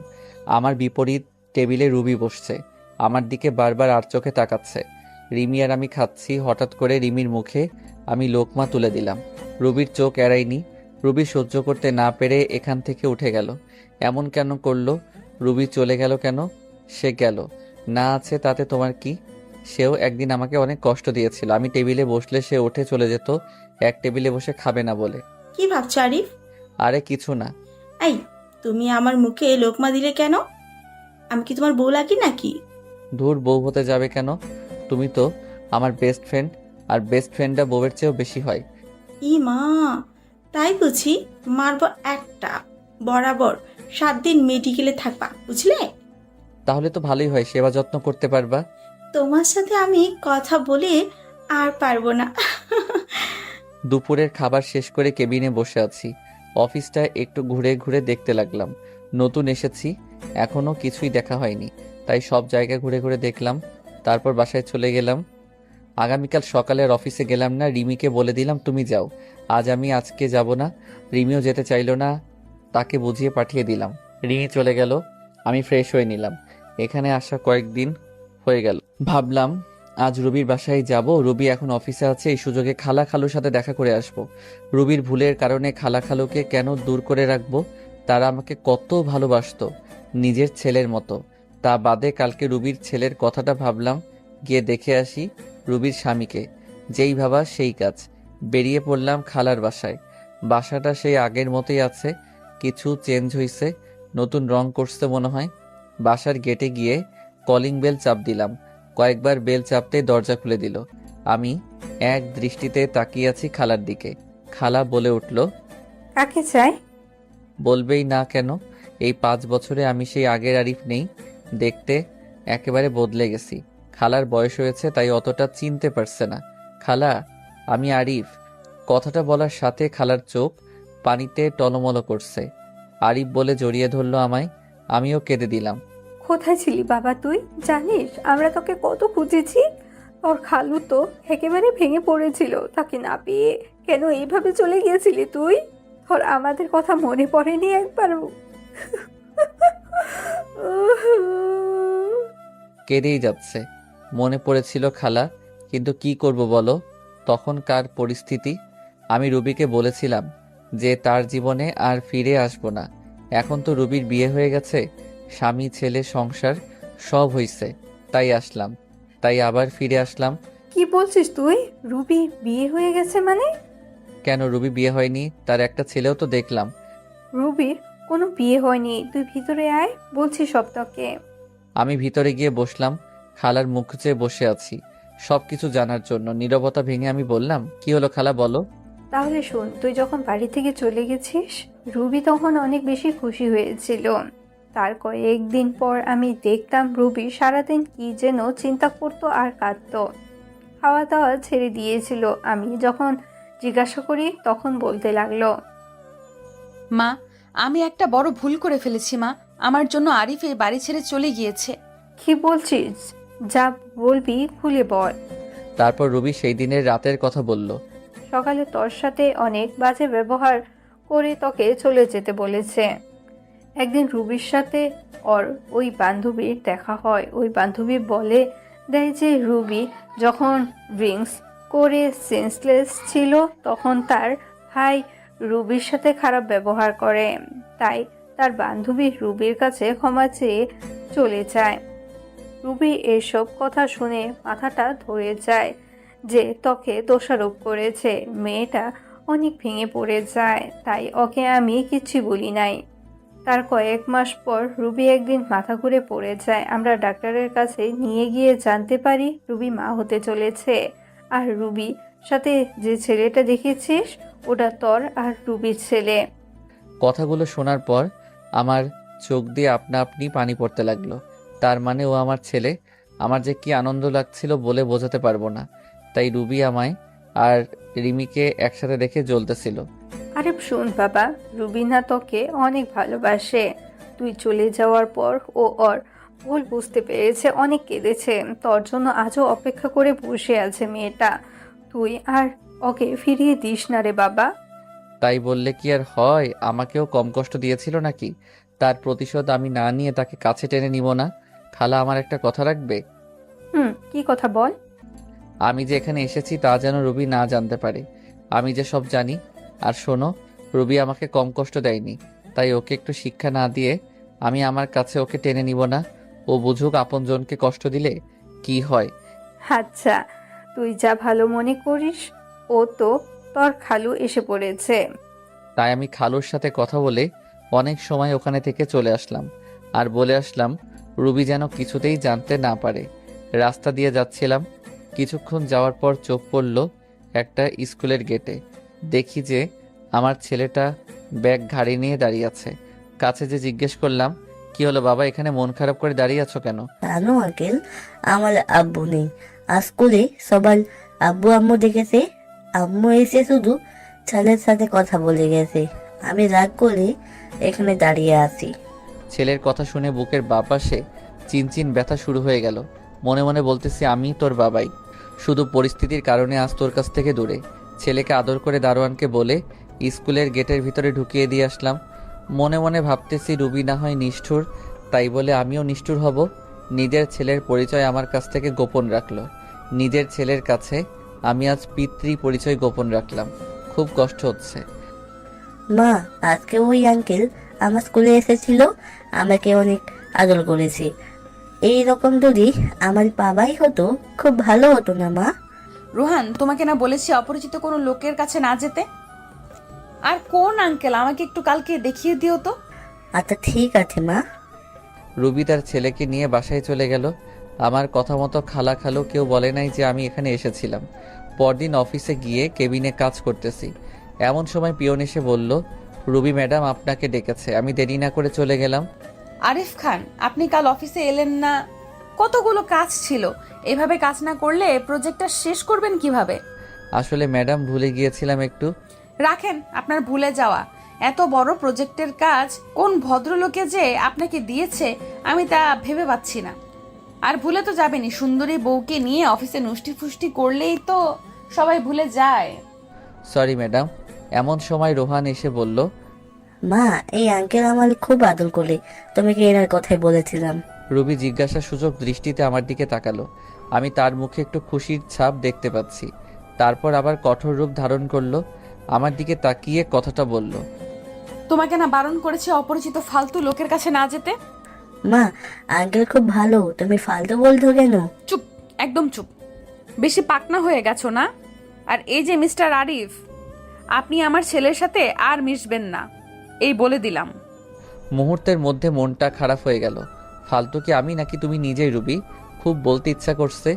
আমার বিপরীত টেবিলে রুবি বসছে। আমার দিকে বারবার আর চোখে তাকাচ্ছে। রিমি আর আমি খাচ্ছি। হঠাৎ করে রিমির মুখে আমি লোকমা তুলে দিলাম। রুবির চোখ এড়ায়নি। রুবি সহ্য করতে না পেরে এখান থেকে উঠে গেল। এমন কেন করলো? রুবি চলে গেল কেন? সে গেল না আছে তাতে তোমার কি? সেও একদিন আমাকে অনেক কষ্ট দিয়েছিল। আমি টেবিলে বসলে সে উঠে চলে যেত, এক টেবিলে বসে খাবে না বলে। কি ভাবছো আরিফ? আরে কিছু না। এই, তুমি আমার মুখে লোকমা দিলে কেন? আমি কি তোমার বউ লাগি নাকি? ধুর, বউ হতে যাবে কেন? তুমি তো আমার বেস্ট ফ্রেন্ড, আর বেস্ট ফ্রেন্ডটা বউয়ের চেয়েও বেশি হয়। ই মা, তাই বুঝি? মারবো একটা। বরাবর 7 দিন মেডিকেলে থাকবা, বুঝলে? তাহলে তো ভালোই হয়, সেবা যত্ন করতে পারবা। তোমার সাথে আমি কথা বলে আর পারবো না। দুপুরের খাবার শেষ করে কেবিনে বসে আছি। অফিসটা একটু ঘুরে ঘুরে দেখতে লাগলাম। নতুন এসেছি, এখনো কিছুই দেখা হয়নি, তাই সব জায়গা ঘুরে ঘুরে দেখলাম। তারপর বাসায় চলে গেলাম। আগামীকাল সকালে আর অফিসে গেলাম না। রিমিকে বলে দিলাম তুমি যাও, আজকে যাব না। রিমিও যেতে চাইলো না, তাকে বুঝিয়ে পাঠিয়ে দিলাম। রিমি চলে গেল। আমি ফ্রেশ হয়ে নিলাম। এখানে আসা কয়েকদিন হয়ে গেল। ভাবলাম আজ রুবির বাসায় যাব। রুবি এখন অফিসে আছে, এই সুযোগে খালা খালুর সাথে দেখা করে আসব। রুবির ভুলের কারণে খালা খালুকে কেন দূর করে রাখবো? তারা আমাকে কত ভালোবাসতো, নিজের ছেলের মতো। তা বাদে কালকে রুবির ছেলের কথাটা ভাবলাম, গিয়ে দেখে আসি রুবির স্বামীকে। যেই ভাবা সেই কাজ। বেরিয়ে পড়লাম খালার বাসায়। বাসাটা সেই আগের মতোই আছে, কিছু চেঞ্জ হয়েছে, নতুন রং করছে মনে হয়। বাসার গেটে গিয়ে কলিং বেল চাপ দিলাম। কয়েকবার বেল চাপতে দরজা খুলে দিল। আমি এক দৃষ্টিতে তাকিয়ে আছি খালার দিকে। খালা বলে উঠল, কাকে চাই? বলবেই না কেন? এই 5 বছরে আমি সেই আগের আরিফ নেই, দেখতে একেবারে বদলে গেছি। খালার বয়স হয়েছে তাই অতটা চিনতে পারছে না। খালা, আমি আরিফ। কথাটা বলার সাথে খালার চোখ পানিতে টলমল করছে। আরিফ বলে জড়িয়ে ধরলো আমায়। আমিও কেঁদে দিলাম। কোথায় ছিলি বাবা তুই? জানিস আমরা তোকে কত খুঁজেছি। তোর খালু তো একেবারে ভেঙে পড়েছিল, তাকে না পেয়ে কেন এইভাবে চলে গিয়েছিলি তুই? তোর আমাদের কথা মনে পড়েনি একবারও? কেঁদেই যাচ্ছে। মনে পড়েছিল খালা, কিন্তু কি করব বলো, তখনকার পরিস্থিতি। আমি রুবিকে বলেছিলাম যে তার জীবনে আর ফিরে আসবো না। এখন তো রুবির বিয়ে হয়ে গেছে, স্বামী, ছেলে, সংসার সব হইছে, তাই আসলাম। তাই আবার ফিরে আসলাম। কি বলছিস তুই? রুবি বিয়ে হয়ে গেছে মানে? কেন, রুবি বিয়ে হয়নি? তার একটা ছেলেও তো দেখলাম। রুবির কোনো বিয়ে হয়নি, তুই ভিতরে আয়, বলছি সব তোকে। আমি ভিতরে গিয়ে বসলাম। খালার মুখ চেয়ে বসে আছি সবকিছু জানার জন্য। নীরবতা ভেঙে আমি বললাম, কি হলো খালা, বলো। তাহলে শোন, তুই যখন বাড়ি থেকে চলে গেছিস, রুবি তখন অনেক বেশি খুশি হয়েছিল। তার কয়েকদিন পর আমি দেখতাম রুবি সারাদিন কি যেন চিন্তা করতো আর কাঁদতো। খাওয়া দাওয়া ছেড়ে দিয়েছিল। আমি যখন জিজ্ঞাসা করি তখন বলতে লাগলো, মা, আমি একটা বড় ভুল করে ফেলেছি মা। আমার জন্য আরিফ এই বাড়ি ছেড়ে চলে গিয়েছে। কি বলছিস? যা বলবি খুলে বল। তারপর রুবি সেই দিনের রাতের কথা বলল। সকালে তোর সাথে অনেক বাজে ব্যবহার করে তোকে চলে যেতে বলেছে। একদিন রুবির সাথে ওর ওই বান্ধবীর দেখা হয়। ওই বান্ধবী বলে দেয় যে রুবি যখন ড্রিঙ্কস করে সেন্সলেস ছিল তখন তার ভাই রুবির সাথে খারাপ ব্যবহার করে। তাই তার বান্ধবী রুবির কাছে ক্ষমা চেয়ে চলে যায়। রুবি এসব কথা শুনে মাথাটা ধরে যায় যে তোকে দোষারোপ করেছে। মেয়েটা অনেক ভেঙে পড়ে যায়। তাই ওকে আমি কিচ্ছু বলি নাই। তার কয়েক মাস পর রুবি একদিন মাথা ঘুরে পড়ে যায়। আমরা ডাক্তারের কাছে নিয়ে গিয়ে জানতে পারি রুবি মা হতে চলেছে। আর রুবি সাথে যে ছেলেটা দেখেছিস ওটা তোর আর রুবির ছেলে। কথাগুলো শোনার পর আমার চোখ দিয়ে আপনা আপনি পানি পড়তে লাগলো। তার মানে ও আমার ছেলে। আমার যে কি আনন্দ লাগছিল বলে বোঝাতে পারবো না। তাই রুবি আমায় আর রিমিকে একসাথে দেখে জ্বলতেছিল। আরে শোন বাবা, রুবিনা তোকে অনেক ভালোবাসে। তুই চলে যাওয়ার পর ও ওর ভুল বুঝতে পেরেছে, অনেক কেঁদেছে। তোর জন্য আজও অপেক্ষা করে বসে আছে মেয়েটা। তুই আর ওকে ফিরিয়ে দিস না রে বাবা। তাই বললে কি আর হয়? আমাকেও কম কষ্ট দিয়েছিল নাকি? তার প্রতিশোধ আমি না নিয়ে তাকে কাছে টেনে নিব না? খালা আমার একটা কথা রাখবে? কি কথা বল। আমি যে এখানে এসেছি তা যেন রুবি না জানতে পারে। আমি যে সব জানি। আর শোনো, রুবি আমাকে কম কষ্ট দেয়নি, তাই ওকে একটু শিক্ষা না দিয়ে আমি আমার কাছে ওকে টেনে নিব না। ও বুঝুক আপনজনকে কষ্ট দিলে কি হয়। আচ্ছা, তুই যা ভালো মনে করিস। ও তো তোর খালু এসে পড়েছে। তাই আমি খালুর সাথে কথা বলে অনেক সময় ওখানে থেকে চলে আসলাম। আর বলে আসলাম রুবি যেন কিছুতেই জানতে না পারে। রাস্তা দিয়ে যাচ্ছিলাম। কিছুক্ষণ যাওয়ার পর চোখ পড়ল একটা স্কুলের গেটে। দেখি যে আমার ছেলেটা ব্যাগ ঘাড়ি নিয়ে দাঁড়িয়ে আছে। কাছে যে জিজ্ঞেস করলাম, কি হলো বাবা, এখানে মন খারাপ করে দাঁড়িয়ে আছো কেন? জানো আঙ্কেল, আমার আব্বু নেই। আজ স্কুলে সবার আব্বু আম্মু দেখেছে। আম্মু এসে শুধু ছেলের সাথে কথা বলে গেছে। আমি রাগ করে এখানে দাঁড়িয়ে আছি। ছেলের কথা শুনে বুকের বাঁ পাশে চিনচিন ব্যথা শুরু হয়ে গেল। মনে মনে বলতেছি, আমি তোর বাবাই, শুধু পরিস্থিতির কারণে আজ তোর কাছ থেকে দূরে। ছেলেকে আদর করে দারোয়ানকে বলে স্কুলের গেটের ভিতরে ঢুকিয়ে দিয়ে আসলাম। মনে মনে ভাবতেছি রুবি না হয় নিষ্ঠুর, তাই বলে আমিও নিষ্ঠুর হব। নিজের ছেলের পরিচয় আমার কাছ থেকে গোপন রাখলো। নিজের ছেলের কাছে আমি আজ পিতৃ পরিচয় গোপন রাখলাম। খুব কষ্ট হচ্ছে। মা, আজকে ওই আঙ্কেল আমার স্কুলে এসেছিল, আমাকে অনেক আদর করেছে। এই রকম যদি আমার বাবাই হতো খুব ভালো হতো না মা? রোহান, তোমাকে না বলেছি অপরিচিত কোনো লোকের কাছে না যেতে? আর কোন আঙ্কেল আমাকে একটু কালকে দেখিয়ে দিও তো। আচ্ছা ঠিক আছে মা। রুবি তার ছেলেকে নিয়ে বাসায় চলে গেল। আমার কথা মতো খালা খালু কেউ বলে নাই যে আমি এখানে এসেছিলাম। পরদিন অফিসে গিয়ে কেবিনে কাজ করতেছি, এমন সময় পিয়ন এসে বলল, রুবি ম্যাডাম আপনাকে ডেকেছে। আমি দেরি না করে চলে গেলাম। আরিফ খান, আপনি কাল অফিসে এলেন না? কতগুলো কাজ ছিল, এভাবে কাজ না করলে প্রজেক্টটা শেষ করবেন কিভাবে? আসলে ম্যাডাম ভুলে গিয়েছিলাম একটু। রাখেন আপনার ভুলে যাওয়া। এত বড় প্রজেক্টের কাজ কোন ভদ্রলোকে যে আপনাকে দিয়েছে আমি তা ভেবে পাচ্ছি না। আর ভুলে তো যাবেনই, সুন্দরী বউকে নিয়ে অফিসে নুষ্টি ফুষ্টি করলেই তো সবাই ভুলে যায়। Sorry madam. এমন সময় রোহান এসে বলল, মা, এই আঙ্কেল আমার খুব আদর করে, তোমাকে এনার কথাই বলেছিলাম। রুবি জিজ্ঞাসা সূচক দৃষ্টিতে আমার দিকে তাকালো। আমি তার মুখে একটু খুশির ছাপ দেখতে পাচ্ছি। তারপর আবার কঠোর রূপ ধারণ করলো, আমার দিকে তাকিয়ে কথাটা বলল, তোমাকে না বারণ করেছি অপরিচিত ফালতু লোকের কাছে না যেতে? মা, আঙ্কেল খুব ভালো, তুমি ফালতু বলছো কেন? চুপ, একদম চুপ। বেশি পাকনা হয়ে গেছো না? আর এই যে মিস্টার আরিফ, আপনি আমার ছেলের সাথে আর মিশবেন না, এই বলে দিলাম। মুহূর্তের মধ্যে মনটা খারাপ হয়ে গেল। ফালতু কি আমি নাকি তুমি নিজেই? রুবি, খুব বলতে ইচ্ছা করছে।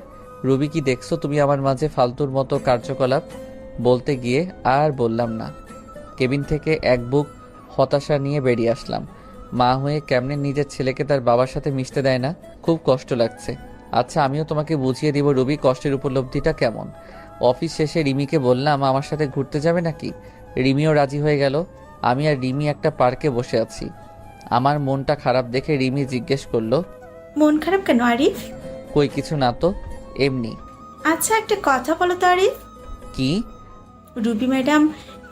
রুবি, কি দেখছো তুমি আমার মাঝে ফালতুর মতো কার্যকলাপ? বলতে গিয়ে আর বললাম না। কেবিন থেকে এক বুক হতাশা নিয়ে বেরিয়ে আসলাম। মা হয়ে কেমনে নিজের ছেলেকে তার বাবার সাথে মিশতে দেয় না, খুব কষ্ট লাগছে। আচ্ছা, আমিও তোমাকে বুঝিয়ে দিব রুবি কষ্টের উপলব্ধিটা কেমন। অফিস শেষে রিমিকে বললাম আমার সাথে ঘুরতে যাবে নাকি। রিমিও রাজি হয়ে গেল। আমি আর রিমি একটা পার্কে বসে আছি। আমার মনটা খারাপ দেখে রিমি জিজ্ঞেস করলো, মন খারাপ কেন আরিফ? কই কিছু না তো, এমনি। আচ্ছা, একটা কথা বলো তো আরিফ। কি? রুবি ম্যাডাম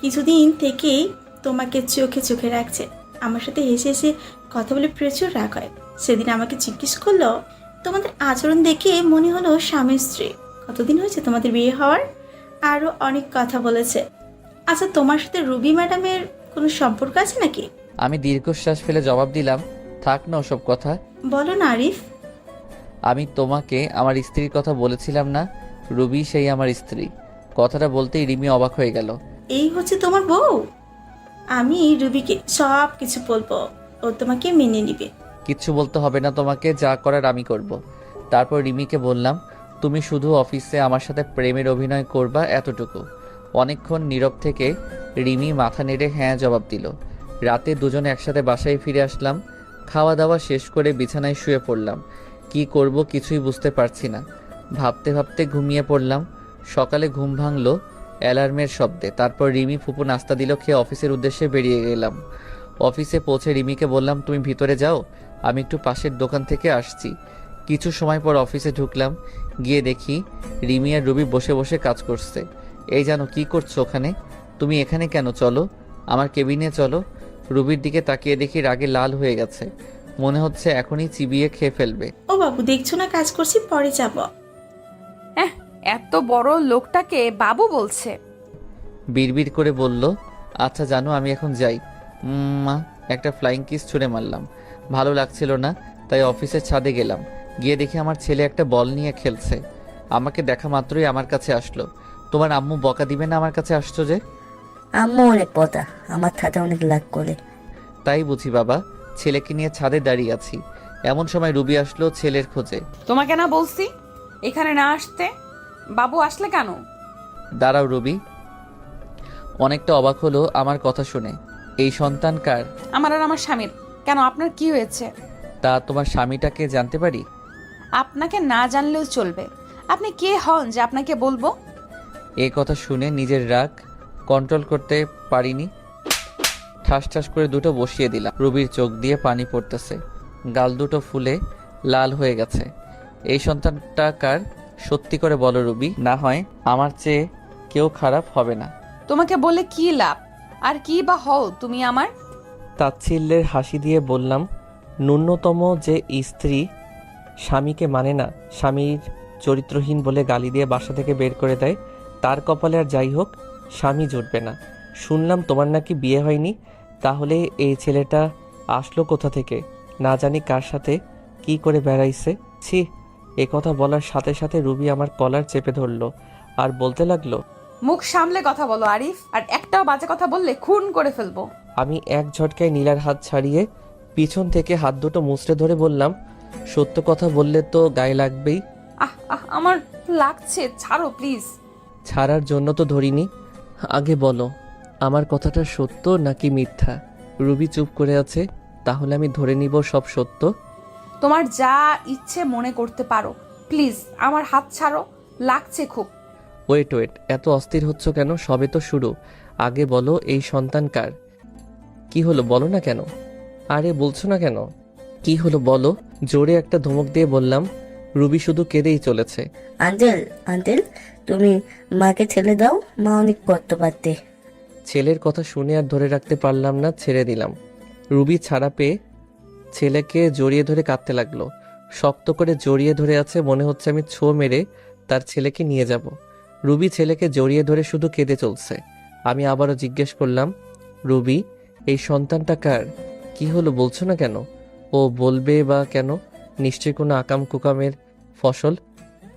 কিছুদিন থেকেই তোমাকে চোখে চোখে রাখছে। আমার সাথে হেসে হেসে কথা বলে প্রচুর রাগ হয়। সেদিন আমাকে জিজ্ঞেস করলো, তোমাদের আচরণ দেখে মনে হলো স্বামী স্ত্রী, কতদিন হয়েছে তোমাদের বিয়ে হওয়ার? আরও অনেক কথা বলেছে। আচ্ছা, তোমার সাথে রুবি ম্যাডামের কোনো সম্পর্ক আছে নাকি? আমি দীর্ঘশ্বাস ফেলে জবাব দিলাম, থাক না ওসব কথা। বলো না আরিফ। আমি তোমাকে আমার স্ত্রীর কথা বলেছিলাম না? রুবি সেই আমার স্ত্রী। কথাটা বলতেই রিমি অবাক হয়ে গেল। এই হচ্ছে তোমার বউ? আমি রুবিকে সব কিছু বলবো, ও তোমাকে মেনে নিবে। কিচ্ছু বলতে হবে না তোমাকে, যা করার আমি করব। তারপর রিমিকে বললাম, তুমি শুধু অফিসে আমার সাথে প্রেমের অভিনয় করবা, এতটুকু। অনেকক্ষণ নীরব থেকে রিমি মাথা নেড়ে হ্যাঁ জবাব দিল। রাতে দুজনে একসাথে বাসায় ফিরে আসলাম। খাওয়া দাওয়া শেষ করে বিছানায় শুয়ে পড়লাম। কি করব কিছুই বুঝতে পারছি না। ভাবতে ভাবতে ঘুমিয়ে পড়লাম। সকালে ঘুম ভাঙলো অ্যালার্মের শব্দে। তারপর রিমি ফুপু নাস্তা দিল, খেয়ে অফিসের উদ্দেশ্যে বেরিয়ে গেলাম। অফিসে পৌঁছে রিমিকে বললাম, তুমি ভিতরে যাও, আমি একটু পাশের দোকান থেকে আসছি। কিছু সময় পর অফিসে ঢুকলাম। গিয়ে দেখি রিমি আর রুবি বসে বসে কাজ করছে। এই জানো কি করছো ওখানে? তুমি এখানে কেন? চলো আমার কেবিনে চলো। রুবির দিকে তাকিয়ে দেখি রাগে লাল হয়ে গেছে, মনে হচ্ছে এখনই চিবিয়ে খেয়ে ফেলবে। ও বাবু, দেখছো না কাজ করছি, পরে যাব। এত বড় লোকটাকে বাবু বলছে। বিড়বিড় করে বলল, আচ্ছা জানো আমি এখন যাই। মা, একটা ফ্লাইং কিস ছুঁড়ে মারলাম। ভালো লাগছিল না, তাই অফিসের ছাদে গেলাম। গিয়ে দেখি আমার ছেলে একটা বল নিয়ে খেলছে। আমাকে দেখা মাত্রই আমার কাছে আসলো। তোমার আম্মু বকা দিবে না আমার কাছে আসছো যে? আম্মু অনেক পতা, আমার সাথে অনেক লাগ করে। তাই বুঝি বাবা, ছেলেকে নিয়ে ছাদে দাঁড়িয়ে আছি। এমন সময় রুবি আসলো ছেলের খোঁজে। তোমাকে না বলছি এখানে না আসতে? বাবু আসলে কেন? দাঁড়াও রুবি। অনেকটা অবাক হলো আমার কথা শুনে। এই সন্তান কার? আমার আর আমার স্বামীর। কেন, আপনার কি হয়েছে? তা তোমার স্বামীটাকে জানতে পারি? আপনাকে না জানলেও চলবে। আপনি কে হন যে আপনাকে বলবো? এই কথা শুনে নিজের রাগ কন্ট্রোল করতে পারিনি। ঠাস ঠাস করে দুটো বসিয়ে দিলাম। রুবির চোখ দিয়ে পানি পড়তেছে, গাল দুটো ফুলে লাল হয়ে গেছে। এই সন্তানটা কার? সত্যি করে বলো রুবি, না হয় আমার চেয়ে কেউ খারাপ হবে না। তোমাকে বলে কি লাভ? আর কি বা হও তুমি আমার? তাচ্ছিল্যের হাসি দিয়ে বললাম, ন্যূনতম যে স্ত্রী স্বামীকে মানে না, স্বামীর চরিত্রহীন বলে গালি দিয়ে বাসা থেকে বের করে দেয়, তার কপালে আর যাই হোক স্বামী জুটবে না। শুনলাম তোমার নাকি বিয়ে হয়নি, তাহলে এই ছেলেটা আসলো কোথা থেকে? না জানি কার সাথে কি করে বেড়াইছে। ছি! এ কথা বলার সাথে সাথে রুবি আমার কলার চেপে ধরলো আর বলতে লাগলো, মুখ সামলে কথা বলো আরিফ, আর একটাও বাজে কথা বললে খুন করে ফেলবো। আমি এক ঝটকায় নীলার হাত ছাড়িয়ে পিছন থেকে হাত দুটো মুচড়ে ধরে বললাম, সত্য কথা বললে তো গায়ে লাগবেই। আহ আহ আমার লাগছে, ছাড়ো প্লিজ। ছাড়ার জন্য তো ধরিনি। আগে বলো, আমার কথাটা সত্য নাকি মিথ্যা? রুবি চুপ করে আছে, তাহলে আমি ধরে নিব সব সত্য। তোমার যা ইচ্ছে মনে করতে পারো, প্লিজ আমার হাত ছাড়ো, লাগছে খুব। ওয়েট ওয়েট, এত অস্থির হচ্ছ কেন? সবে তো শুরু। আগে বলো, এই সন্তান কার? কি হলো বলো না কেন? আরে বলছো না কেন? কি হলো বলো। জোরে একটা ধমক দিয়ে বললাম। রুবি শুধু কেঁদেই চলেছে। আঙ্কেল আঙ্কেল, তুমি মাকে ছেড়ে দাও, মা অনেক করতে পারতে। ছেলের কথা শুনে আর ধরে রাখতে পারলাম না, ছেড়ে দিলাম। রুবি ছাড়া পেয়ে ছেলেকে জড়িয়ে ধরে কাঁদতে লাগলো। শক্ত করে জড়িয়ে ধরে আছে, মনে হচ্ছে আমি ছো মেরে তার ছেলেকে নিয়ে যাব। রুবি ছেলেকে জড়িয়ে ধরে শুধু কেঁদে চলছে। আমি আবারও জিজ্ঞেস করলাম, রুবি, এই সন্তানটা কার? কি হলো বলছো না কেন? ও বলবে বা কেন? নিশ্চয়ই কোনো আকাম কুকামের ফসল।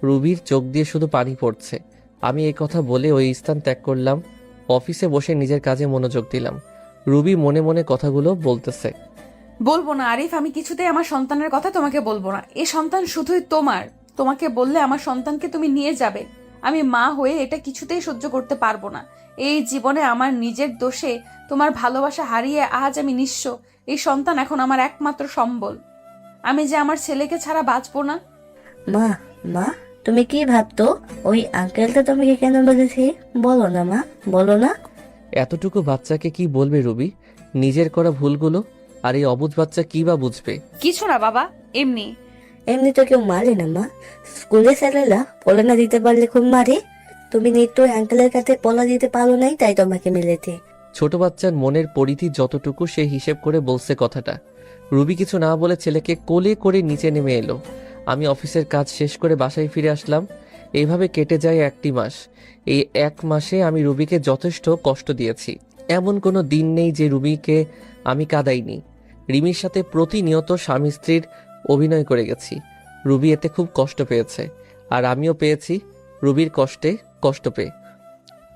রুবির চোখ দিয়ে শুধু পানি পড়ছে। আমি এই কথা বলে ওই স্থান ত্যাগ করলাম। অফিসে বসে নিজের কাজে মনোযোগ দিলাম। রুবি মনে মনে কথাগুলো বলতেছে। বলবো না আরিফ, আমি কিছুতেই আমার সন্তানের কথা তোমাকে বলবো না। এই সন্তান শুধুই তোমার। তোমাকে বললে আমার সন্তানকে তুমি নিয়ে যাবে। আমি মা হয়ে এটা কিছুতেই সহ্য করতে পারবো না। এই জীবনে আমার নিজের দোষে তোমার ভালোবাসা হারিয়ে আজ আমি নিঃস্ব। এই সন্তান এখন আমার একমাত্র সম্বল। আমি যে আমার ছেলেকে ছাড়া বাঁচবো না। মা মা, তুমি কি ভাবতো? ওই আঙ্কেলটা তোমাকে কেন বলেছে? বলো না মা, বলো না। এতটুকু বাচ্চাকে কি বলবে রুবি? নিজের করা ভুলগুলো। আর এই অবুঝ বাচ্চা কি বা বুঝবে? কিছু না বাবা, এমনি। এমনি তো কেউ মারে না মা। স্কুলে ছেলেরা পড়ে না দিতে পারলে খুব মারে। তুমি নিশ্চয়ই আঙ্কেলের কাছে পলা দিতে পারো নাই, তাই তোমাকে মেলেছে। ছোট বাচ্চার মনের পরিধি যতটুকু সে হিসেব করে বলছে কথাটা। রুবি কিছু না বলে ছেলেকে কোলে করে নিচে নেমে এলো। আমি অফিসের কাজ শেষ করে বাসায় ফিরে আসলাম। এইভাবে কেটে যায় 1টি মাস। এই 1 মাসে আমি রুবিকে যথেষ্ট কষ্ট দিয়েছি। এমন কোনো দিন নেই যে রুবিকে আমি কাঁদাইনি। রিমির সাথে প্রতিনিয়ত স্বামী স্ত্রীর অভিনয় করে গেছি। রুবি এতে খুব কষ্ট পেয়েছে, আর আমিও পেয়েছি রুবির কষ্টে কষ্ট পেয়ে।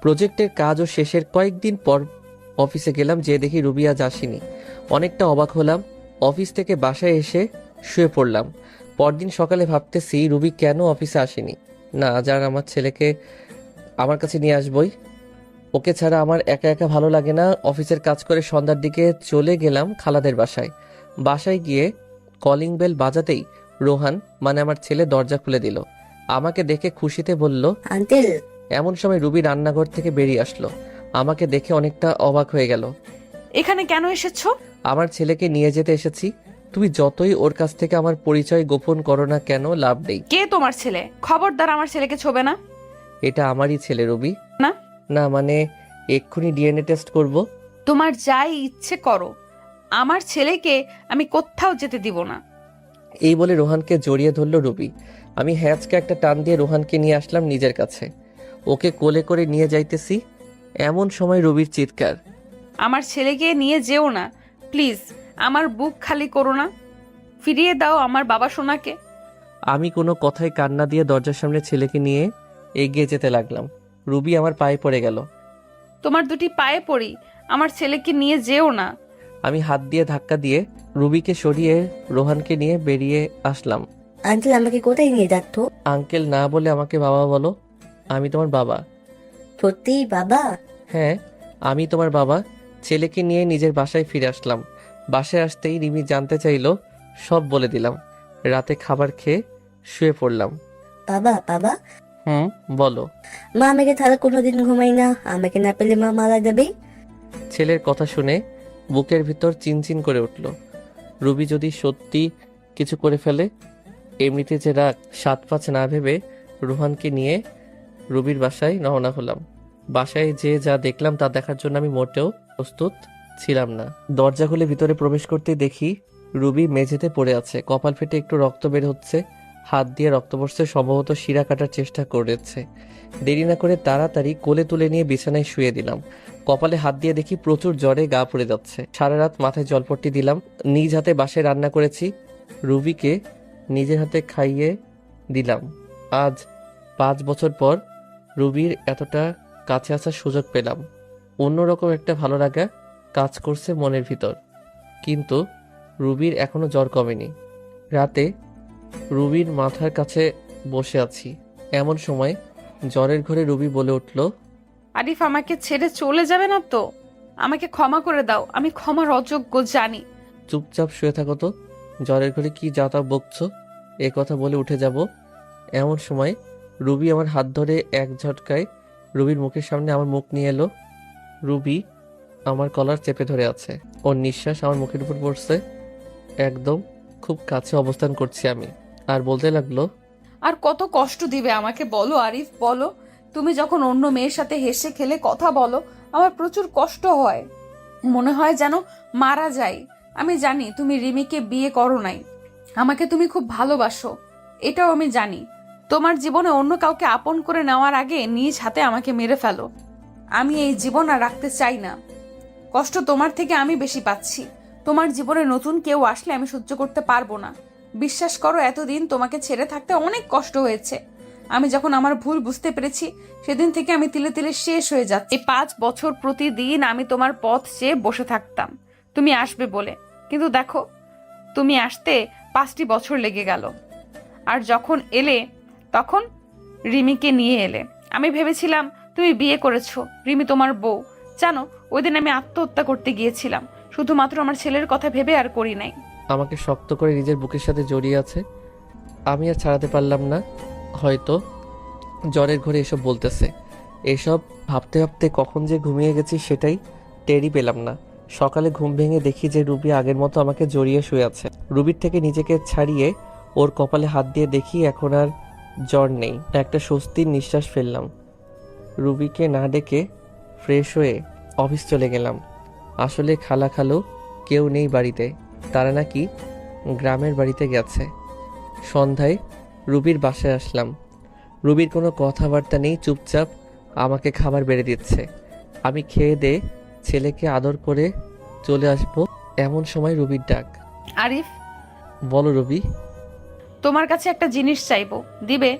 প্রজেক্টের কাজও শেষের কয়েকদিন পর অফিসে গেলাম, যে দেখি রুবি আজ আসেনি। অনেকটা অবাক হলাম। অফিস থেকে বাসায় এসে শুয়ে পড়লাম। পরদিন সকালে ভাবতেছি রুবি কেন অফিসে আসেনি। না, আজ আর আমার ছেলেকে আমার কাছে নিয়ে আসবই। ওকে ছাড়া আমার একা একা ভালো লাগে না। অফিসের কাজ করে সন্ধ্যার দিকে চলে গেলাম খালাদের বাসায়। বাসায় গিয়ে কলিং বেল বাজাতেই রোহান, মানে আমার ছেলে, দরজা খুলে দিল। আমাকে দেখে খুশিতে বলল, আঙ্কেল। এমন সময় রুবি রান্নাঘর থেকে বেরিয়ে আসলো। আমাকে দেখে অনেকটা অবাক হয়ে গেল। এখানে কেন এসেছো? আমার ছেলেকে নিয়ে যেতে এসেছি। তুমি যতই ওর কাছ থেকে আমার পরিচয় গোপন করো না কেন, লাভ নেই। কে তোমার ছেলে? খবরদার আমার ছেলেকে ছোবে না। এটা আমারই ছেলে রুবি। না না মানে, এক্ষুনি ডিএনএ টেস্ট করব। তোমার যাই ইচ্ছে করো, আমার ছেলেকে আমি কোথাও যেতে দিব না। এই বলে রোহানকে জড়িয়ে ধরল রুবি। আমি হ্যাঁচকে একটা টান দিয়ে রোহানকে নিয়ে আসলাম নিজের কাছে। ওকে কোলে করে নিয়ে যাইতেছি, এমন সময় রুবির চিৎকার, আমার ছেলেকে নিয়ে যেও না প্লিজ। আমার বুক খালি করো না, ফিরিয়ে দাও আমার বাবা সোনাকে। আমি কোনো কথায় কান্না দিয়ে দরজার সামনে ছেলেকে নিয়ে এগিয়ে যেতে লাগলাম। রুবি আমার পায়ে পড়ে গেল। তোমার দুটি পায়ে পড়ি, আমার ছেলেকে নিয়ে যেও না। আমি হাত দিয়ে ধাক্কা দিয়ে রুবিকে সরিয়ে রোহানকে নিয়ে বেরিয়ে আসলাম। আঙ্কেল, আমাকে কোথায় নিয়ে যাচ্ছ? আঙ্কেল না বলে আমাকে বাবা বলো। আমি তোমার বাবা। সত্যিই বাবা? হ্যাঁ, আমি তোমার বাবা। ছেলেকে নিয়ে নিজের বাসায় ফিরে আসলাম। বাসায় আসতেই রিমি জানতে চাইলো, সব বলে দিলাম। রাতে খাবার খেয়ে শুয়ে পড়লাম। বাবা বাবা। বলো। মা আমাকে ছাড়া কোনোদিন ঘুমাই না, আমাকে না পেলে মা মারা যাবে। ছেলের কথা শুনে বুকের ভিতর চিনচিন করে উঠল। রুবি যদি সত্যি কিছু করে ফেলে। এমনিতে যে রাগ, 7-5 না ভেবে রোহানকে নিয়ে রুবির বাসায় রওনা হলাম। বাসায় যে যা দেখলাম তা দেখার জন্য আমি মোটেও প্রস্তুত ছিলাম না। দরজা খুলে ভিতরে প্রবেশ করতে দেখি রুবি মেঝেতে পড়ে আছে, কপাল ফেটে একটু রক্ত বের হচ্ছে। হাত দিয়ে রক্ত পড়ছে, সম্ভবত শিরা কাটার চেষ্টা করেছে। দেরি না করে তাড়াতাড়ি কোলে তুলে নিয়ে বিছানায় শুয়ে দিলাম। কপালে হাত দিয়ে দেখি প্রচুর জ্বরে গা পড়ে যাচ্ছে। সারা রাত মাথায় জলপট্টি দিলাম। নিজ হাতে বাসায় রান্না করেছি, রুবিকে নিজের হাতে খাইয়ে দিলাম। আজ 5 বছর পর রুবির এতটা কাছে আসার সুযোগ পেলাম। অন্যরকম একটা ভালো লাগা কাজ করছে মনের ভিতর। কিন্তু রুবির এখনো জ্বর কমেনি। রাতে রুবির মাথার কাছে বসে আছি, এমন সময় জ্বরের ঘরে রুবি বলে উঠল, আরিফ আমাকে ছেড়ে চলে যাবে না তো? আমাকে ক্ষমা করে দাও, আমি ক্ষমার অযোগ্য জানি। চুপচাপ শুয়ে থাকো তো, জ্বরের ঘরে কি যাতা বকছো? এ কথা বলে উঠে যাব এমন সময় রুবি আমার হাত ধরে এক ঝটকায় রুবির মুখের সামনে আমার মুখ নিয়ে এলো। রুবি আমার কলার চেপে ধরে আছে, ওর নিঃশ্বাস আমার মুখের উপর পড়ছে। একদম খুব কাছে অবস্থান করছি আমি, আর বলতে লাগলো, আর কত কষ্ট দিবে আমাকে বলো আরিফ, বলো। তুমি যখন অন্য মেয়ের সাথে হেসে খেলে কথা বলো, আমার প্রচুর কষ্ট হয়, মনে হয় যেন মারা যাই। আমি জানি তুমি রিমিকে বিয়ে করো নাই, আমাকে তুমি খুব ভালোবাসো, এটাও আমি জানি। তোমার জীবনে অন্য কাউকে আপন করে নেওয়ার আগে নিজ হাতে আমাকে মেরে ফেলো। আমি এই জীবন আর রাখতে চাই না। কষ্ট তোমার থেকে আমি বেশি পাচ্ছি। তোমার জীবনে নতুন কেউ আসলে আমি সহ্য করতে পারবো না। বিশ্বাস করো, এতদিন তোমাকে ছেড়ে থাকতে অনেক কষ্ট হয়েছে। আমি যখন আমার ভুল বুঝতে পেরেছি, সেদিন থেকে আমি তিলে তিলে শেষ হয়ে যাচ্ছি। এই 5 বছর প্রতিদিন আমি তোমার পথ চেয়ে বসে থাকতাম তুমি আসবে বলে, কিন্তু দেখো তুমি আসতে 5টি বছর লেগে গেল। আর যখন এলে তখন রিমিকে নিয়ে এলে। আমি ভেবেছিলাম তুমি বিয়ে করেছো, রিমি তোমার বউ। জানো, ওই দিন আমি আত্মহত্যা করতে গিয়েছিলাম, শুধুমাত্র আমার ছেলের কথা ভেবে, আর করি নাই। আমাকে শক্ত করে নিজের বুকের সাথে জড়িয়ে আছে, আমি আর ছাড়াতে পারলাম না। হয়তো জ্বরের ঘরে এসব বলতেছে, এসব ভাবতে ভাবতে কখন যে ঘুমিয়ে গেছি সেটাই টেরই পেলাম না। সকালে ঘুম ভেঙে দেখি যে রুবি আগের মতো আমাকে জড়িয়ে শুয়ে আছে। রুবির থেকে নিজেকে ছাড়িয়ে ওর কপালে হাত দিয়ে দেখি এখন আর জ্বর নেই। একটা স্বস্তির নিঃশ্বাস ফেললাম। রুবিকে না ডেকে ফ্রেশ হয়ে অফিস চলে গেলাম। আসলে খালা খালু কেউ নেই বাড়িতে, তারা নাকি গ্রামের বাড়িতে গেছে। সন্ধ্যায় রুবির বাসায় আসলাম। রুবির কোনো কথাবার্তা নেই, চুপচাপ আমাকে খাবার বেড়ে দিচ্ছে। আমি খেয়ে দে ছেলেকে আদর করে চলে আসবো, এমন সময় রুবির ডাক। আরিফ, বলো রুবি। তোমার কাছে একটা জিনিস চাইবো, দিবে?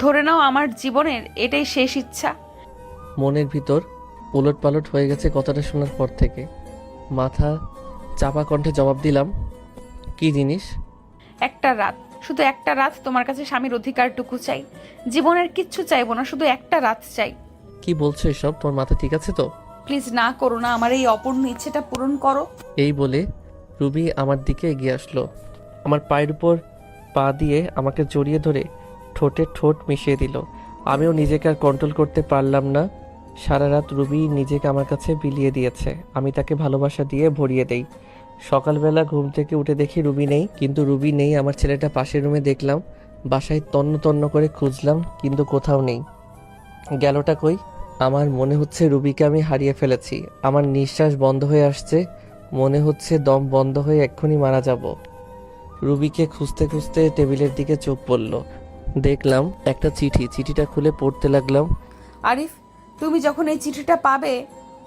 ধরে নাও আমার জীবনের এটাই শেষ ইচ্ছা। মনের ভিতর উলটপালট হয়ে গেছে কথাটা শোনার পর থেকে। মাথা চাপা কণ্ঠে জবাব দিলাম, কি জিনিস? একটা রাত, শুধু একটা রাত তোমার কাছে স্বামীর অধিকারটুকু চাই। জীবনের কিচ্ছু চাইবো না, শুধু একটা রাত চাই। কি বলছো এসব? তোমার মাথা ঠিক আছে তো? প্লিজ না করো না, আমার এই অপূর্ণ ইচ্ছেটা পূরণ করো। এই বলে রুবি আমার দিকে এগিয়ে আসলো। আমার পায়ের উপর পা দিয়ে আমাকে জড়িয়ে ধরে ঠোঁটে ঠোঁট মিশিয়ে দিল। আমিও নিজেকে আর কন্ট্রোল করতে পারলাম না। সারা রাত রুবি নিজেকে আমার কাছে বিলিয়ে দিয়েছে, আমি তাকে ভালোবাসা দিয়ে ভরিয়ে দেই। সকালবেলা ঘুম থেকে উঠে দেখি রুবি নেই, কিন্তু রুবি নেই। আমার ছেলেটা পাশের রুমে দেখলাম, বাসায় তন্ন তন্ন করে খুঁজলাম কিন্তু কোথাও নেই। গেলটা কই? আমার মনে হচ্ছে রুবিকে আমি হারিয়ে ফেলেছি। আমার নিঃশ্বাস বন্ধ হয়ে আসছে, মনে হচ্ছে দম বন্ধ হয়ে এক্ষুনি মারা যাব। রুবিকে খুঁজতে খুঁজতে টেবিলের দিকে চোখ পড়ল, দেখলাম একটা চিঠি। চিঠিটা খুলে পড়তে লাগলাম। আরিফ, তুমি যখন এই চিঠিটা পাবে,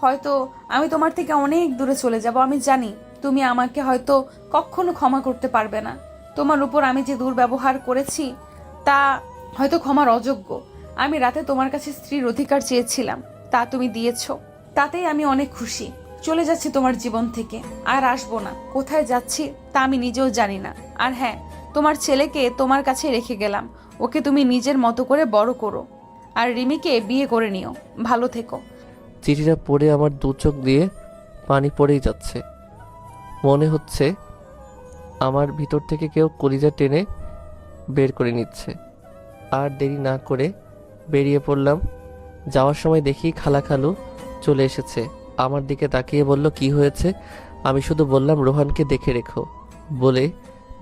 হয়তো আমি তোমার থেকে অনেক দূরে চলে যাব। আমি জানি তুমি আমাকে হয়তো কখনো ক্ষমা করতে পারবে না। তোমার উপর আমি যে দুর্ব্যবহার করেছি তা হয়তো ক্ষমার অযোগ্য। আমি রাতে তোমার কাছে স্ত্রীর অধিকার চেয়েছিলাম, তা তুমি দিয়েছো, তাতেই আমি অনেক খুশি। চলে যাচ্ছি তোমার জীবন থেকে, আর আসবো না। কোথায় যাচ্ছি তা আমি নিজেও জানি না। আর হ্যাঁ, তোমার ছেলেকে তোমার কাছে রেখে গেলাম, ওকে তুমি নিজের মতো করে বড় করো, আর রিমিকে বিয়ে করে নিও। ভালো থেকো। চিঠিটা পড়ে আমার দু চোখ দিয়ে পানি পড়েই যাচ্ছে। মনে হচ্ছে আমার ভিতর থেকে কেউ কলিজা টেনে বের করে নিচ্ছে। আর দেরি না করে বেরিয়ে পড়লাম। যাওয়ার সময় দেখি খালা খালু চলে এসেছে। আমার দিকে তাকিয়ে বলল, কি হয়েছে? আমি শুধু বললাম, রোহানকে দেখে রেখো বলে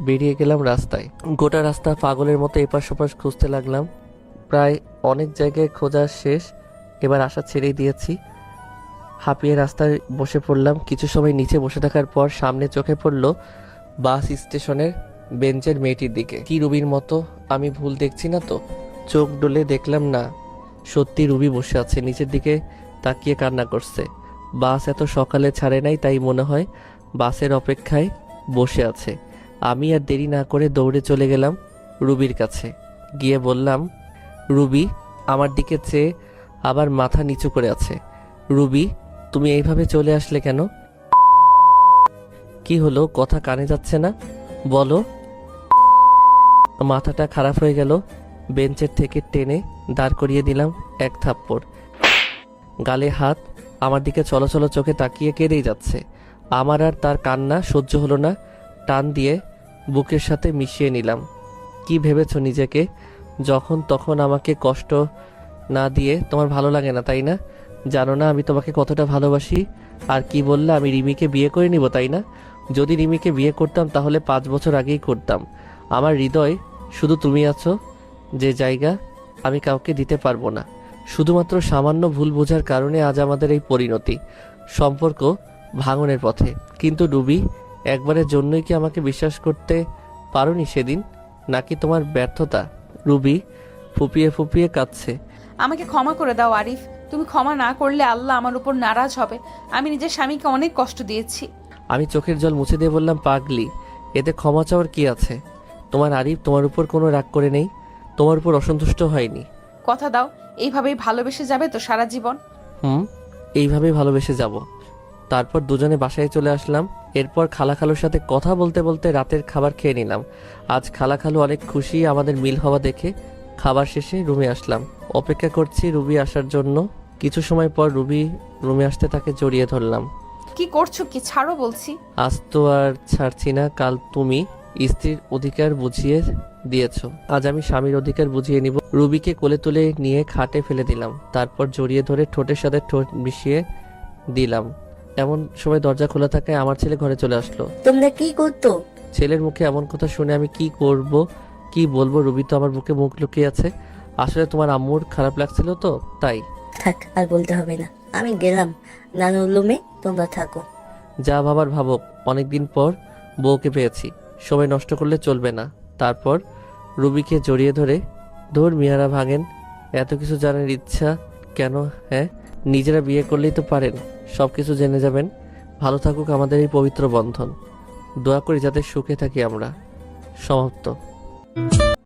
বেরিয়ে গেলাম রাস্তায়। গোটা রাস্তা পাগলের মতো এপাশ ওপাশ খুঁজতে লাগলাম। প্রায় অনেক জায়গায় খোঁজা শেষ, এবার আশা ছেড়েই দিয়েছি। হাঁপিয়ে রাস্তায় বসে পড়লাম। কিছু সময় নিচে বসে থাকার পর সামনে চোখে পড়ল বাস স্টেশনের বেঞ্চের মেয়েটির দিকে। কি রুবির মতো? আমি ভুল দেখছি না তো? চোখ ডলে দেখলাম না, সত্যি রুবি বসে আছে, নিচের দিকে তাকিয়ে কান্না করছে। বাস এত সকালে ছাড়ে নাই, তাই মনে হয় বাসের অপেক্ষায় বসে আছে। আমি আর দেরি না করে দৌড়ে চলে গেলাম রুবির কাছে। গিয়ে বললাম, রুবি। আমার দিকে চেয়ে আবার মাথা নিচু করে আছে। রুবি, তুমি এইভাবে চলে আসলে কেন? কি হলো, কথা কানে যাচ্ছে না? বলো। মাথাটা খারাপ হয়ে গেল। বেঞ্চের থেকে টেনে দাঁড় করিয়ে দিলাম এক থাপ্পড়। গালে হাত, আমার দিকে চলাচল চোখে তাকিয়ে কেঁদেই যাচ্ছে। আমার আর তার কান্না সহ্য হলো না, টান দিয়ে বুকের সাথে মিশিয়ে নিলাম। কি ভেবেছো নিজেকে? যখন তখন আমাকে কষ্ট না দিয়ে তোমার ভালো লাগে না, তাই না? জানো না আমি তোমাকে কতটা ভালোবাসি? আর কি বললে, আমি রিমিকে বিয়ে করে নিব, তাই না? যদি রিমিকে বিয়ে করতাম তাহলে 5 বছর আগেই করতাম। আমার হৃদয় শুধু তুমি আছো, যে জায়গা আমি কাউকে দিতে পারবো না। শুধুমাত্র সামান্য ভুল বোঝার কারণে আজ আমাদের এই পরিণতি, সম্পর্ক ভাঙনের পথে। কিন্তু রুবি, একবারের জন্যই কি আমাকে বিশ্বাস করতে পারোনি সেদিন, নাকি তোমার ব্যর্থতা? রুবি ফুপিয়ে ফুপিয়ে কাঁদছে। আমাকে ক্ষমা করে দাও আরিফ, তুমি ক্ষমা না করলে আল্লাহ আমার উপর নারাজ হবে। আমি নিজের স্বামীকে অনেক কষ্ট দিয়েছি। আমি চোখের জল মুছে দিয়ে বললাম, পাগলি, এতে ক্ষমা চাওয়ার কি আছে? তোমার আরিফ তোমার উপর কোনো রাগ করে নেই, তোমার উপর অসন্তুষ্ট হয়নি। কথা দাও এইভাবেই ভালোবেসে যাবে তো সারা জীবন? এইভাবেই ভালোবেসে যাব। তারপর দুজনে বাসায় চলে আসলাম। এরপর খালা খালুর সাথে কথা বলতে বলতে রাতের খাবার খেয়ে নিলাম। আজ খালা খালু অনেক খুশি আমাদের মিল হওয়া দেখে। খাবার শেষে রুমে আসলাম, অপেক্ষা করছি রুবি আসার জন্য। কিছু সময় পর রুবি রুমে আসতে তাকে জড়িয়ে ধরলাম। কি করছো কি? ছাড়ো বলছি। আজ তো আর ছাড়ছি না। কাল তুমি স্ত্রীর অধিকার বুঝিয়ে দিয়েছো, আজ আমি স্বামীর অধিকার বুঝিয়ে নিব। রুবিকে কোলে তুলে নিয়ে খাটে ফেলে দিলাম, তারপর জড়িয়ে ধরে ঠোঁটের সাথে ঠোঁট মিশিয়ে দিলাম। এমন সময় দরজা খোলা থাকায় আমার ছেলে ঘরে চলে আসলো। তোমরা কি করতো? ছেলের মুখে এমন কথা শুনে আমি কি করব, কি বলবো? রুবি তো আমার বুকে মুখ লুকিয়ে আছে। আসলে তোমার আম্মুর খারাপ লাগছিল তো তাই। থাক, আর বলতে হবে না, আমি গেলাম নানুর রুমে, তোমরা থাকো। যা ভাবার ভাবক, অনেকদিন পর বউকে পেয়েছি, সময় নষ্ট করলে চলবে না। তারপর রুবিকে জড়িয়ে ধরে, ধর মিয়ারা ভাঙেন, এত কিছু জানার ইচ্ছা কেন? হ্যাঁ, নিজেরা বিয়ে করলেই তো পারেন, সব কিছু জেনে যাবেন। ভালো থাকুক আমাদের এই পবিত্র বন্ধন। দোয়া করি যাতে সুখে থাকি আমরা। সমাপ্ত।